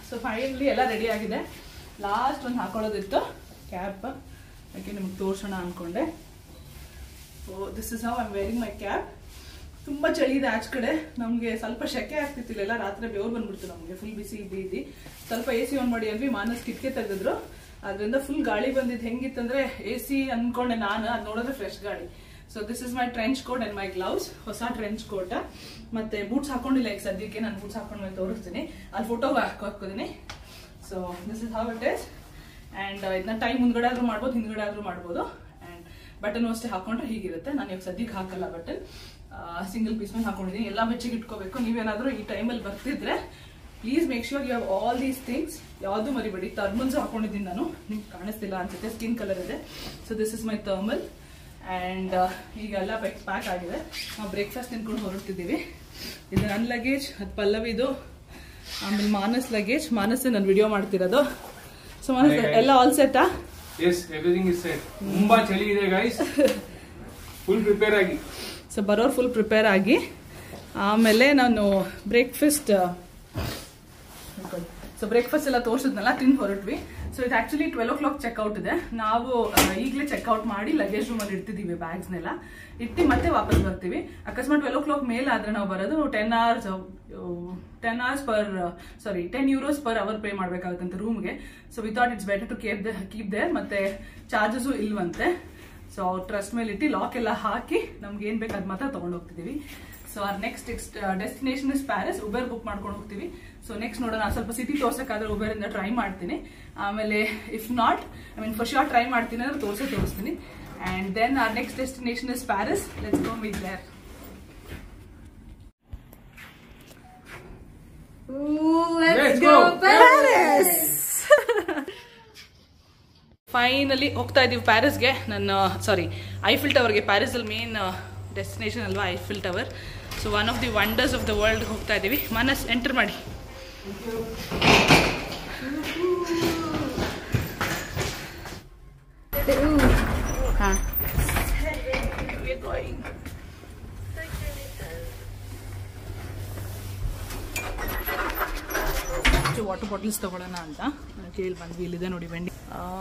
So finally ಎಲ್ಲ ready ಆಗಿದೆ. Last ಒಂದು ಹಾಕೊಳ್ಳೋದಿತ್ತು ಕ್ಯಾಪ್, ಅದಕ್ಕೆ ನಿಮ್ಗೆ ತೋರಿಸೋಣ ಅಂದ್ಕೊಂಡೆ. So this is how I am wearing my cap. ತುಂಬ ಚಳಿ ಇದೆ ಆಚೆ ಕಡೆ, ನಮಗೆ ಸ್ವಲ್ಪ ಶೆಕೆ ಆಗ್ತಿತ್ತಿಲ್ಲ, ರಾತ್ರಿ ಬೆವರು ಬಂದ್ಬಿಡ್ತು ನಮಗೆ, ಫುಲ್ ಬಿಸಿ ಇದ್ದು. ಸ್ವಲ್ಪ AC ಆನ್ ಮಾಡಿ ಅಂದ್ವಿ, ಮಾನಸ್ ಕಿಟಕಿ ತೆಗೆದ್ರು, ಅದರಿಂದ ಫುಲ್ ಗಾಳಿ ಬಂದಿದ್ದು. ಹೆಂಗಿತ್ತಂದ್ರೆ AC ಅನ್ಕೊಂಡೆ ನಾನು, ಅದು ನೋಡಿದ್ರೆ ಫ್ರೆಶ್ ಗಾಳಿ. So this is my trench coat and my gloves, ಹೊಸ ಟ್ರೆಂಚ್ ಕೋಟ. ಮತ್ತೆ ಬೂಟ್ಸ್ ಹಾಕೊಂಡಿಲ್ಲ ಈಗ ಸದ್ಯಕ್ಕೆ, ನಾನು ಬೂಟ್ಸ್ ಹಾಕೊಂಡು ತೋರಿಸ್ತೀನಿ, ಅಲ್ಲಿ ಫೋಟೋ ಹಾಕೋತೀನಿ. So this is how it is. And ಇದನ್ನ ಟೈಮ್ ಮುಂದ್ಗಡೆ ಆದ್ರೂ ಮಾಡ್ಬೋದು, ಹಿಂದ್ಗಡೆ ಆದ್ರೂ ಮಾಡ್ಬೋದು. ಆ್ಯಂಡ್ ಬಟನ್ ಅಷ್ಟೇ ಹಾಕೊಂಡ್ರೆ ಹೀಗಿರುತ್ತೆ. ನಾನು ಇವಾಗ ಸದ್ಯಕ್ಕೆ ಹಾಕಲ್ಲ ಬಟನ್, ಸಿಂಗಲ್ ಪೀಸ್ ಮೇಲೆ ಹಾಕೊಂಡಿದ್ದೀನಿ. ಎಲ್ಲ ಬೆಚ್ಚಿಗೆ ಇಟ್ಕೋಬೇಕು. ನೀವೇನಾದ್ರೂ ಈ ಟೈಮಲ್ಲಿ ಬರ್ತಿದ್ರೆ please make sure you have all these things. ಯಾವುದು ಮರಿಬೇಡಿ. ಥರ್ಮಲ್ಸ್ ಹಾಕೊಂಡಿದ್ದೀನಿ ನಾನು, ನಿಮ್ಗೆ ಕಾಣಿಸ್ತಿಲ್ಲ ಅನ್ಸುತ್ತೆ, ಸ್ಕಿನ್ ಕಲರ್ ಇದೆ. So this is my thermal. And ಈಗೆಲ್ಲ ಪ್ಯಾಕ್ ಆಗಿದೆ. ನಾವು ಬ್ರೇಕ್ಫಾಸ್ಟ್ ತಿನ್ಕೊಂಡು ಹೊರಡ್ತಿದ್ದೀವಿ. ಇದು ನನ್ನ ಲಗೇಜ್, ಅದು ಪಲ್ಲವಿದು, ಆಮೇಲೆ ಮಾನಸ್ ಲಗೇಜ್. ಮಾನಸ್ ನಾನು ವಿಡಿಯೋ ಮಾಡ್ತಿರೋದು. ಸೊ ಮಾನಸ್ ಎಲ್ಲ ಆಲ್ ಸೆಟ್ಟಾ? Yes, everything is set. ತುಂಬಾ ಚಳಿ ಇದೆ ಗೈಸ್, ಫುಲ್ ಪ್ರಿಪೇರ್ ಆಗಿ. ಸೊ ಬರೋರು ಫುಲ್ ಪ್ರಿಪೇರ್ ಆಗಿ. ಆಮೇಲೆ ನಾನು ಬ್ರೇಕ್ಫಾಸ್ಟ್ ಎಲ್ಲ ತೋರಿಸಿದ್ನಲ್ಲ, ತಿಂದು ಹೊರಟ್ವಿ. ಸೊ ಇದು ಆಕ್ಚುಲಿ 12 o'clock ಚೆಕ್ಔಟ್ ಇದೆ. ನಾವು ಈಗಲೇ ಚೆಕ್ಔಟ್ ಮಾಡಿ ಲಗೇಜ್ ರೂಮಲ್ಲಿ ಇಡ್ತಿದ್ದೀವಿ, ಬ್ಯಾಗ್ಸ್ನೆಲ್ಲ ಇಟ್ಟು ಮತ್ತೆ ವಾಪಸ್ ಬರ್ತೀವಿ. ಅಕಸ್ಮಾತ್ 12 o'clock ಮೇಲೆ ಆದ್ರೆ ನಾವು ಬರೋದು 10 euros per hour ಪೇ ಮಾಡ್ಬೇಕಾಗುತ್ತಂತೆ ರೂಮ್ಗೆ. So we thought it's better to keep there. ಮತ್ತೆ ಚಾರ್ಜಸ್ ಇಲ್ವಂತೆ. ಸೊ ಅವ್ರ ಟ್ರಸ್ಟ್ ಮೇಲೆ ಇಟ್ಟು ಲಾಕ್ ಎಲ್ಲ ಹಾಕಿ ನಮ್ಗೆ ಏನ್ ಬೇಕು ಅದ್ ಮಾತ್ರ ತಗೊಂಡು ಹೋಗ್ತಿದೀವಿ. So our next destination is Paris. Uber book ಮಾಡ್ಕೊಂಡು ಹೋಗ್ತೀವಿ. ಸೊ ನೆಕ್ಸ್ಟ್ ನೋಡೋಣ, ಸ್ವಲ್ಪ ಸಿಟಿ ತೋರ್ಸಕ್ಕಾದ್ರೆ ಉಬರ್ ಇಂದ ಟ್ರೈ ಮಾಡ್ತೀನಿ. ಆಮೇಲೆ if not, I mean for sure try ಮಾಡ್ತೀನಿ ಅಂದ್ರೆ ತೋರಿಸ್ತೀನಿ. And then our next destination is Paris. Let's go meet there. Let's go Paris. Finally ಹೋಗ್ತಾ ಇದೀವಿ ಪ್ಯಾರಿಸ್ಗೆ. ಐಫಿಲ್ ಟವರ್ಗೆ. ಪ್ಯಾರಿಸ್ ಅಲ್ಲಿ ಮೇನ್ ಡೆಸ್ಟಿನೇಷನ್ ಅಲ್ವಾ Eiffel tower. So one of the wonders of the world ಹೋಗ್ತಾ ಇದೀವಿ. ಮಾನಸ್ ಎಂಟರ್ ಮಾಡಿ. ವಾಟರ್ ಬಾಟಲ್ಸ್ ತಗೊಳ್ಳೋಣ ಅಂತ ಕೇಳಿ ಬಂದ್ವಿ. ಇಲ್ಲಿದೆ ನೋಡಿ ವೆಂಡಿ,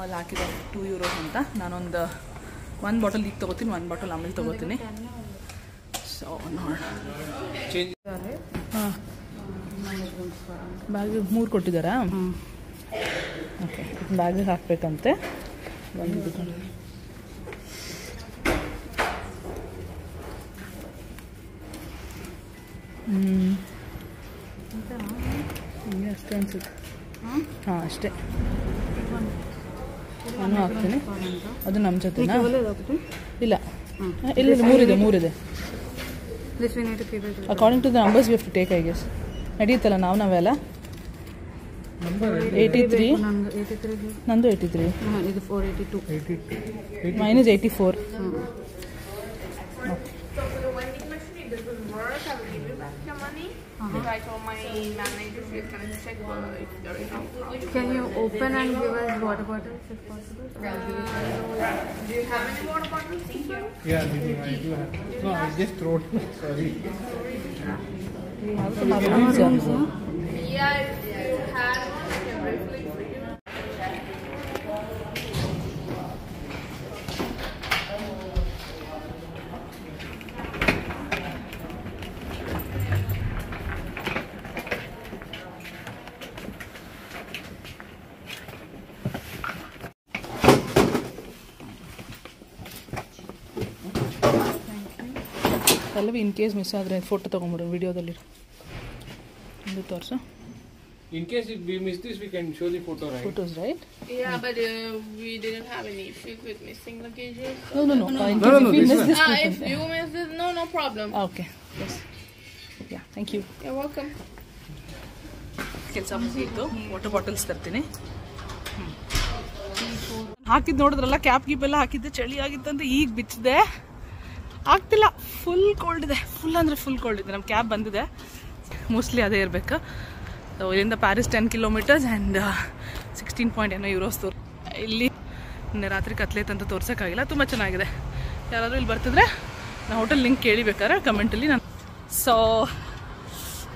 ಅಲ್ಲಿ ಹಾಕಿದ್ದಾರೆ 2 euros ಅಂತ. ನಾನೊಂದು 1 ಬಾಟಲ್ ಈಗ ತಗೋತೀನಿ, 1 ಬಾಟಲ್ ಆಮೇಲೆ ತಗೋತೀನಿ. ಸೊ ನೋಡೋಣ. ಹಾಂ, ಬ್ಯಾಗ್ 3 ಕೊಟ್ಟಿದ್ದಾರಾ? ಓಕೆ, ಬ್ಯಾಗಿಗೆ ಹಾಕಬೇಕಂತೆ. ಅಷ್ಟೇ ಅನ್ಸುತ್ತೆ. ಹಾಂ ಅಷ್ಟೇ. ನಾನು ಹಾಕ್ತೀನಿ. ಅದು ನಮ್ಮ ಜೊತೆನಾ? ಇಲ್ಲ, ಇಲ್ಲ 3 ಇದೆ. According to the numbers we have to take, I guess. ನಡೆಯುತ್ತಲ್ಲ ನಾವೆಲ್ಲ 83. ನಂದು 83. ಇದು 482. Mine is 84. I told my manager she's going to check if there is no problem. Can you open and give us water bottles if possible? Do you have any water bottles? Yeah, I do have. No, I just wrote. Sorry. We have to have rules. Yeah, if you had one, I can briefly for you. ಎಲ್ಲವೂ in case miss ಆದರೆ photo ತೊಗೊಂಬಿಡು ವಿಡಿಯೋದಲ್ಲಿ ಒಂದು ತೋರಿಸು. In case if we miss this, we can show the photo, right? Photos, right? Yeah, but we didn't have any issues with missing luggages. No. In No, case if you this miss one. this If you miss it, no problem. Okay. Yes. Yeah, thank you. You're welcome. ಕೆಲಸ ಮುಗಿಯಿತು. Water bottles ತರ್ತೀನಿ. ಹಾಕಿದ್ದು ನೋಡಿದ್ರಲ್ಲ, cap ಗೀಪ್ ಎಲ್ಲ ಹಾಕಿದ್ದೆ, ಚಳಿ ಆಗಿತ್ತಂತ ಈಗ ಬಿಚ್ಚಿದೆ. ಆಗ್ತಿಲ್ಲ, ಫುಲ್ ಕೋಲ್ಡ್ ಇದೆ. ಫುಲ್ ಅಂದರೆ ಫುಲ್ ಕೋಲ್ಡ್ ಇದೆ. ನಮ್ಮ ಕ್ಯಾಬ್ ಬಂದಿದೆ, ಮೋಸ್ಟ್ಲಿ ಅದೇ ಇರಬೇಕು. ಇಲ್ಲಿಂದ ಪ್ಯಾರಿಸ್ 10 kilometers ಆ್ಯಂಡ್ 16 euros ಇಲ್ಲಿ ನಿನ್ನೆ ರಾತ್ರಿ ಕತ್ಲೇತ್ ಅಂತ ತೋರ್ಸೋಕ್ಕಾಗಿಲ್ಲ. ತುಂಬ ಚೆನ್ನಾಗಿದೆ. ಯಾರಾದರೂ ಇಲ್ಲಿ ಬರ್ತಿದ್ರೆ ನಾನು ಹೋಟೆಲ್ ಲಿಂಕ್ ಕೇಳಿಬೇಕಾದ್ರೆ ಕಮೆಂಟಲ್ಲಿ ನಾನು. ಸೊ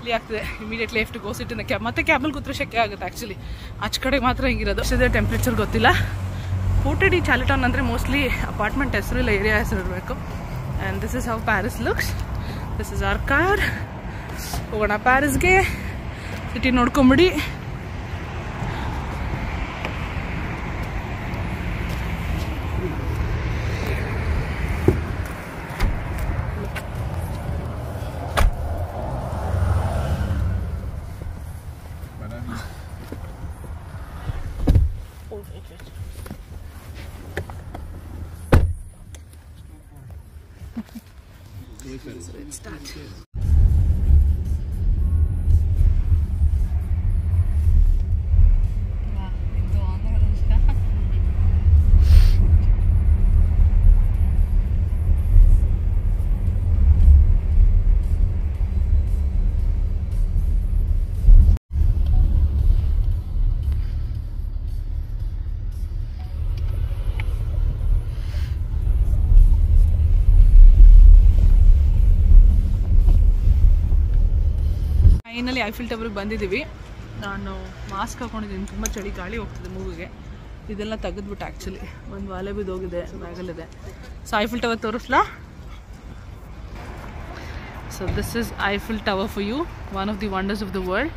ಚಳಿ ಆಗ್ತದೆ. Immediately have to go sit in the cab. ಮತ್ತೆ ಕ್ಯಾಬಲ್ಲಿ ಕೂತ್ರೆ ಶೆಕೆ ಆಗುತ್ತೆ ಆ್ಯಕ್ಚುಲಿ. ಆಚೆ ಕಡೆ ಮಾತ್ರ ಹಿಂಗಿರೋದು. ಅಷ್ಟಿದೆ ಟೆಂಪ್ರೇಚರ್ ಗೊತ್ತಿಲ್ಲ. ಫೋರ್ಟ್ ಡಿ ಚಾರ್ಲ್ಟನ್ ಅಂದರೆ ಮೋಸ್ಟ್ಲಿ ಅಪಾರ್ಟ್ಮೆಂಟ್ ಹೆಸರು ಇಲ್ಲ ಏರಿಯಾ ಹೆಸರು ಇರಬೇಕು. And this is how Paris looks. This is our car. ಹೋಗೋಣ ಪ್ಯಾರಿಸ್ಗೆ. ಸಿಟಿ ನೋಡ್ಕೊಂಬಿಡಿ. So let's start. Finally Eiffel ಟವರ್ಗೆ ಬಂದಿದ್ದೀವಿ. ನಾನು ಮಾಸ್ಕ್ ಹಾಕೊಂಡಿದ್ದೀನಿ, ತುಂಬ ಚಳಿ, ಗಾಳಿ ಹೋಗ್ತಿದೆ ಮೂಗಿಗೆ. ಇದೆಲ್ಲ ತೆಗೆದ್ಬಿಟ್ಟು ಆ್ಯಕ್ಚುಲಿ ಒಂದು ವಾಲೆ ಬಿದ್ದೋಗಿದೆ, ಬ್ಯಾಗಲ್ಲಿದೆ. ಸೊ ಐಫಿಲ್ ಟವರ್ ತೋರಿಸ್ಲಾ? So this is Eiffel tower for you, one of the wonders of the world.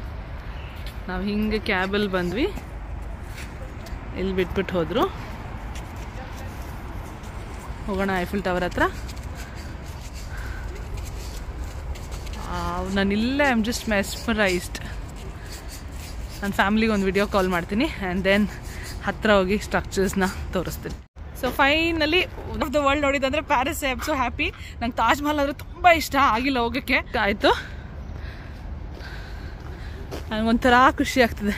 ನಾವು ಹಿಂಗೆ ಕ್ಯಾಬಲ್ಲಿ ಬಂದ್ವಿ, ಇಲ್ಲಿ ಬಿಟ್ಬಿಟ್ಟು ಹೋದರು. ಹೋಗೋಣ ಐಫಿಲ್ ಟವರ್ ಹತ್ರ. ನಾನಿಲ್ಲೇ ಐ ಆಮ್ ಜಸ್ಟ್ ಮೆಸ್ಮರೈಸ್ಡ್. ನನ್ನ ಫ್ಯಾಮಿಲಿಗೆ ಒಂದು ವಿಡಿಯೋ ಕಾಲ್ ಮಾಡ್ತೀನಿ ಆ್ಯಂಡ್ ದೆನ್ ಹತ್ತಿರ ಹೋಗಿ ಸ್ಟ್ರಕ್ಚರ್ಸ್ನ ತೋರಿಸ್ತೀನಿ. So finally one of the world ನೋಡಿದಂದರೆ Paris. I am so happy. ನಂಗೆ ತಾಜ್ ಮಹಲ್ ಅಂದರೆ ತುಂಬ ಇಷ್ಟ, ಆಗಿಲ್ಲ ಹೋಗೋಕ್ಕೆ. ಆಯಿತು, ನನಗೊಂಥರ ಖುಷಿ ಆಗ್ತಿದೆ,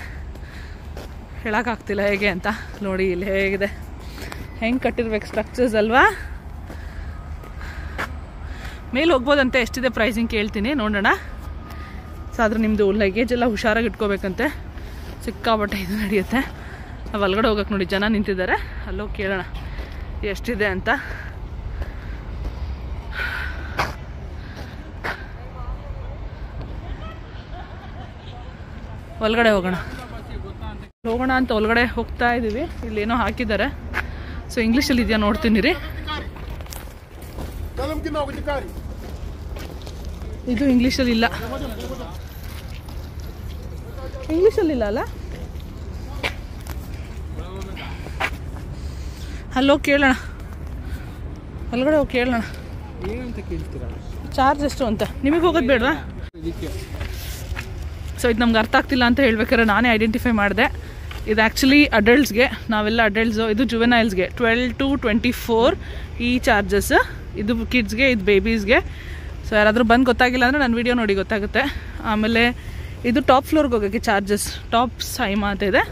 ಹೇಳೋಕ್ಕಾಗ್ತಿಲ್ಲ ಹೇಗೆ ಅಂತ. ನೋಡಿ ಇಲ್ಲಿ ಹೇಗಿದೆ, ಹೆಂಗೆ ಕಟ್ಟಿರ್ಬೇಕು ಸ್ಟ್ರಕ್ಚರ್ಸ್ ಅಲ್ವಾ. ಮೇಲೆ ಹೋಗ್ಬೋದಂತೆ. ಎಷ್ಟಿದೆ ಪ್ರೈಸಿಂಗ್ ಕೇಳ್ತೀನಿ, ನೋಡೋಣ. ಸೊ ಆದ್ರೆ ನಿಮ್ಮದು ಲಗೇಜ್ ಎಲ್ಲ ಹುಷಾರಾಗಿ ಇಟ್ಕೋಬೇಕಂತೆ, ಸಿಕ್ಕಾಬಟ್ಟೆ ಇದು ನಡೆಯುತ್ತೆ. ನಾವು ಒಳಗಡೆ ಹೋಗಕ್ಕೆ ನೋಡಿ ಜನ ನಿಂತಿದ್ದಾರೆ, ಅಲ್ಲೋಗಿ ಕೇಳೋಣ ಎಷ್ಟಿದೆ ಅಂತ. ಒಳಗಡೆ ಹೋಗೋಣ ಅಂತ ಒಳಗಡೆ ಹೋಗ್ತಾ ಇದ್ದೀವಿ. ಇಲ್ಲೇನೋ ಹಾಕಿದ್ದಾರೆ. ಸೊ ಇಂಗ್ಲೀಷಲ್ಲಿ ಇದೆಯಾ ನೋಡ್ತೀನಿ ರೀ. ಇದು ಇಂಗ್ಲೀಷಲ್ಲಿ ಇಲ್ಲ, ಇಂಗ್ಲೀಷಲ್ಲಿಲ್ಲ ಅಲ್ಲ. ಅಲ್ಲೋ ಕೇಳೋಣ, ಒಳಗಡೆ ಹೋಗಿ ಕೇಳೋಣ ಚಾರ್ಜ್ ಎಷ್ಟು ಅಂತ. ನಿಮಗೆ ಹೋಗೋದು ಬೇಡವಾ? ಸೊ ಇದು ನಮ್ಗೆ ಅರ್ಥ ಆಗ್ತಿಲ್ಲ ಅಂತ ಹೇಳ್ಬೇಕಾದ್ರೆ ನಾನೇ ಐಡೆಂಟಿಫೈ ಮಾಡಿದೆ. ಇದು ಆ್ಯಕ್ಚುಲಿ ಅಡಲ್ಟ್ಸ್ಗೆ, ನಾವೆಲ್ಲ ಅಡಲ್ಟ್ಸು. ಇದು ಜುವೆನೈಲ್ಸ್ಗೆ 12 to 24 ಈ ಚಾರ್ಜಸ್. ಇದು ಕಿಡ್ಸ್ಗೆ, ಇದು ಬೇಬೀಸ್ಗೆ. ಸೊ ಯಾರಾದರೂ ಬಂದು ಗೊತ್ತಾಗಿಲ್ಲ ಅಂದರೆ ನನ್ನ ವೀಡಿಯೋ ನೋಡಿ ಗೊತ್ತಾಗುತ್ತೆ. ಆಮೇಲೆ ಇದು ಟಾಪ್ ಫ್ಲೋರ್ಗೆ ಹೋಗೋಕ್ಕೆ ಚಾರ್ಜಸ್, ಟಾಪ್ ಸೈಮಾ ಅಂತ ಇದೆ.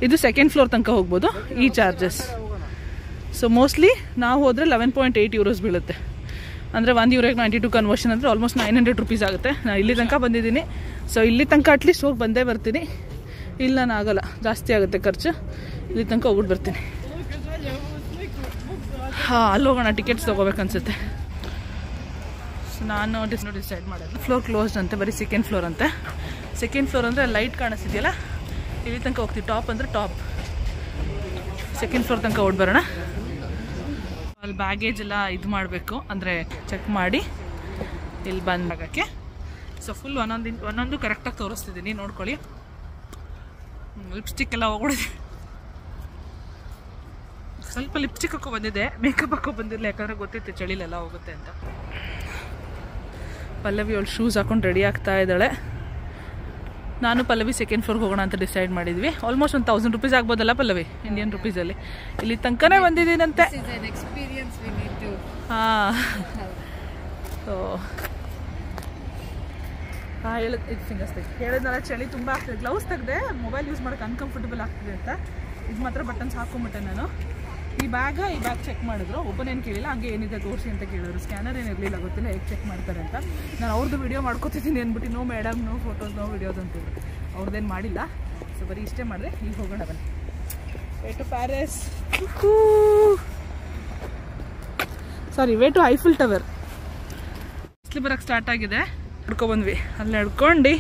ಇದು ಸೆಕೆಂಡ್ ಫ್ಲೋರ್ ತನಕ ಹೋಗ್ಬೋದು ಈ ಚಾರ್ಜಸ್. ಸೊ ಮೋಸ್ಟ್ಲಿ ನಾವು ಹೋದರೆ 11.8 euros ಬೀಳುತ್ತೆ. ಅಂದರೆ €1 92 ಕನ್ವರ್ಷನ್ ಅಂದರೆ ಆಲ್ಮೋಸ್ಟ್ 900 rupees ಆಗುತ್ತೆ. ನಾನು ಇಲ್ಲಿ ತನಕ ಬಂದಿದ್ದೀನಿ. ಸೊ ಇಲ್ಲಿ ತನಕ ಅಟ್ಲೀಸ್ಟ್ ಹೋಗಿ ಬಂದೇ ಬರ್ತೀನಿ. ಇಲ್ಲ ನಾನು ಆಗಲ್ಲ, ಜಾಸ್ತಿ ಆಗುತ್ತೆ ಖರ್ಚು. ಇಲ್ಲಿ ತನಕ ಹೋಗ್ಬಿಟ್ಟು ಬರ್ತೀನಿ. ಹಾಂ, ಅಲ್ಲಿ ಹೋಗೋಣ. ಟಿಕೆಟ್ಸ್ ತೊಗೋಬೇಕನ್ಸುತ್ತೆ. ಸೊ ನಾನು ಡಿಸೈಡ್ ಮಾಡೋದು. ಫ್ಲೋರ್ ಕ್ಲೋಸ್ಡ್ ಅಂತೆ, ಬರೀ ಸೆಕೆಂಡ್ ಫ್ಲೋರ್ ಅಂತೆ. ಸೆಕೆಂಡ್ ಫ್ಲೋರ್ ಅಂದರೆ ಲೈಟ್ ಕಾಣಿಸ್ತಿದೆಯಲ್ಲ, ಇಲ್ಲಿ ತನಕ ಹೋಗ್ತೀವಿ. ಟಾಪ್ ಅಂದರೆ ಟಾಪ್. ಸೆಕೆಂಡ್ ಫ್ಲೋರ್ ತನಕ ಓಡ್ಬರೋಣ. ಅಲ್ಲಿ ಬ್ಯಾಗೇಜ್ ಎಲ್ಲ ಇದು ಮಾಡಬೇಕು, ಅಂದರೆ ಚೆಕ್ ಮಾಡಿ ಇಲ್ಲಿ ಬಂದಾಗಕ್ಕೆ. ಸೊ ಫುಲ್ ಒಂದೊಂದು ಕರೆಕ್ಟಾಗಿ ತೋರಿಸ್ತಿದ್ದೀನಿ, ನೋಡ್ಕೊಳ್ಳಿ. ಲಿಪ್ಸ್ಟಿಕ್ ಎಲ್ಲ ಹೋಗ್ಬಿಡಿದೆ. ಸ್ವಲ್ಪ ಲಿಪ್ಸ್ಟಿಕ್ ಹಾಕೋ ಬಂದಿದೆ, ಮೇಕಪ್ ಹಾಕೋ ಬಂದಿರಲಿಲ್ಲ, ಯಾಕಂದರೆ ಗೊತ್ತಿತ್ತು ಚಳಿಲೆಲ್ಲ ಹೋಗುತ್ತೆ ಅಂತ. ಪಲ್ಲವಿ ಅವಳು ಶೂಸ್ ಹಾಕೊಂಡು ರೆಡಿ ಆಗ್ತಾ ಇದ್ದಾಳೆ. ನಾನು ಪಲ್ಲವಿ ಸೆಕೆಂಡ್ ಫ್ಲೋರ್ಗೆ ಹೋಗೋಣ ಅಂತ ಡಿಸೈಡ್ ಮಾಡಿದ್ವಿ. ಆಲ್ಮೋಸ್ಟ್ 1000 rupees ಆಗ್ಬೋದಲ್ಲ ಪಲ್ಲವಿ, ಇಂಡಿಯನ್ ರುಪೀಸಲ್ಲಿ. ಇಲ್ಲಿ ತನಕನೇ ಬಂದಿದ್ದೀನಂತೆ. ಹಾಂ, ಸೊ ಹಾಂ ಹೇಳಿದ್ ಇದು ಫಿಂಗರ್ಸ್ ತೆಗಿ ಹೇಳಿದ್ನಲ್ಲ, ಚಳಿ ತುಂಬ ಆಗ್ತದೆ. ಗ್ಲೌಸ್ ತೆಗೆದೆ, ಮೊಬೈಲ್ ಯೂಸ್ ಮಾಡೋಕ್ಕೆ ಅನ್ಕಂಫರ್ಟಬಲ್ ಆಗ್ತಿದೆ ಅಂತ. ಇದು ಮಾತ್ರ ಬಟನ್ಸ್ ಹಾಕೊಂಬಿಟ್ಟೆ ನಾನು. ಈ ಬ್ಯಾಗ್ ಚೆಕ್ ಮಾಡಿದ್ರು, ಓಪನ್ ಏನು ಕೇಳಿಲ್ಲ, ಹಂಗೆ ಏನಿದೆ ತೋರಿಸಿ ಅಂತ ಕೇಳಿದ್ರು. ಸ್ಕ್ಯಾನರ್ ಏನು ಇರಲಿಲ್ಲ, ಗೊತ್ತಿಲ್ಲ ಹೇಗೆ ಚೆಕ್ ಮಾಡ್ತಾರೆ ಅಂತ. ನಾನು ಅವ್ರದ್ದು ವಿಡಿಯೋ ಮಾಡ್ಕೊತಿದ್ದೀನಿ ಅಂದ್ಬಿಟ್ಟು, no madam, no photos, no videos ಅಂತೇಳಿ. ಅವ್ರದ್ದೇನು ಮಾಡಿಲ್ಲ. ಸೊ ಬರೀ ಇಷ್ಟೇ ಮಾಡಿದೆ. ಈಗ ಹೋಗೋಣ ಬನ್ನಿ. Way to Paris, sorry way to Eiffel tower. ಬಿಸಿಲು ಬರೋಕ್ಕೆ ಸ್ಟಾರ್ಟ್ ಆಗಿದೆ. ಬಂದ್ವಿ. ಅಲ್ಲಿ ನಡ್ಕೊಂಡು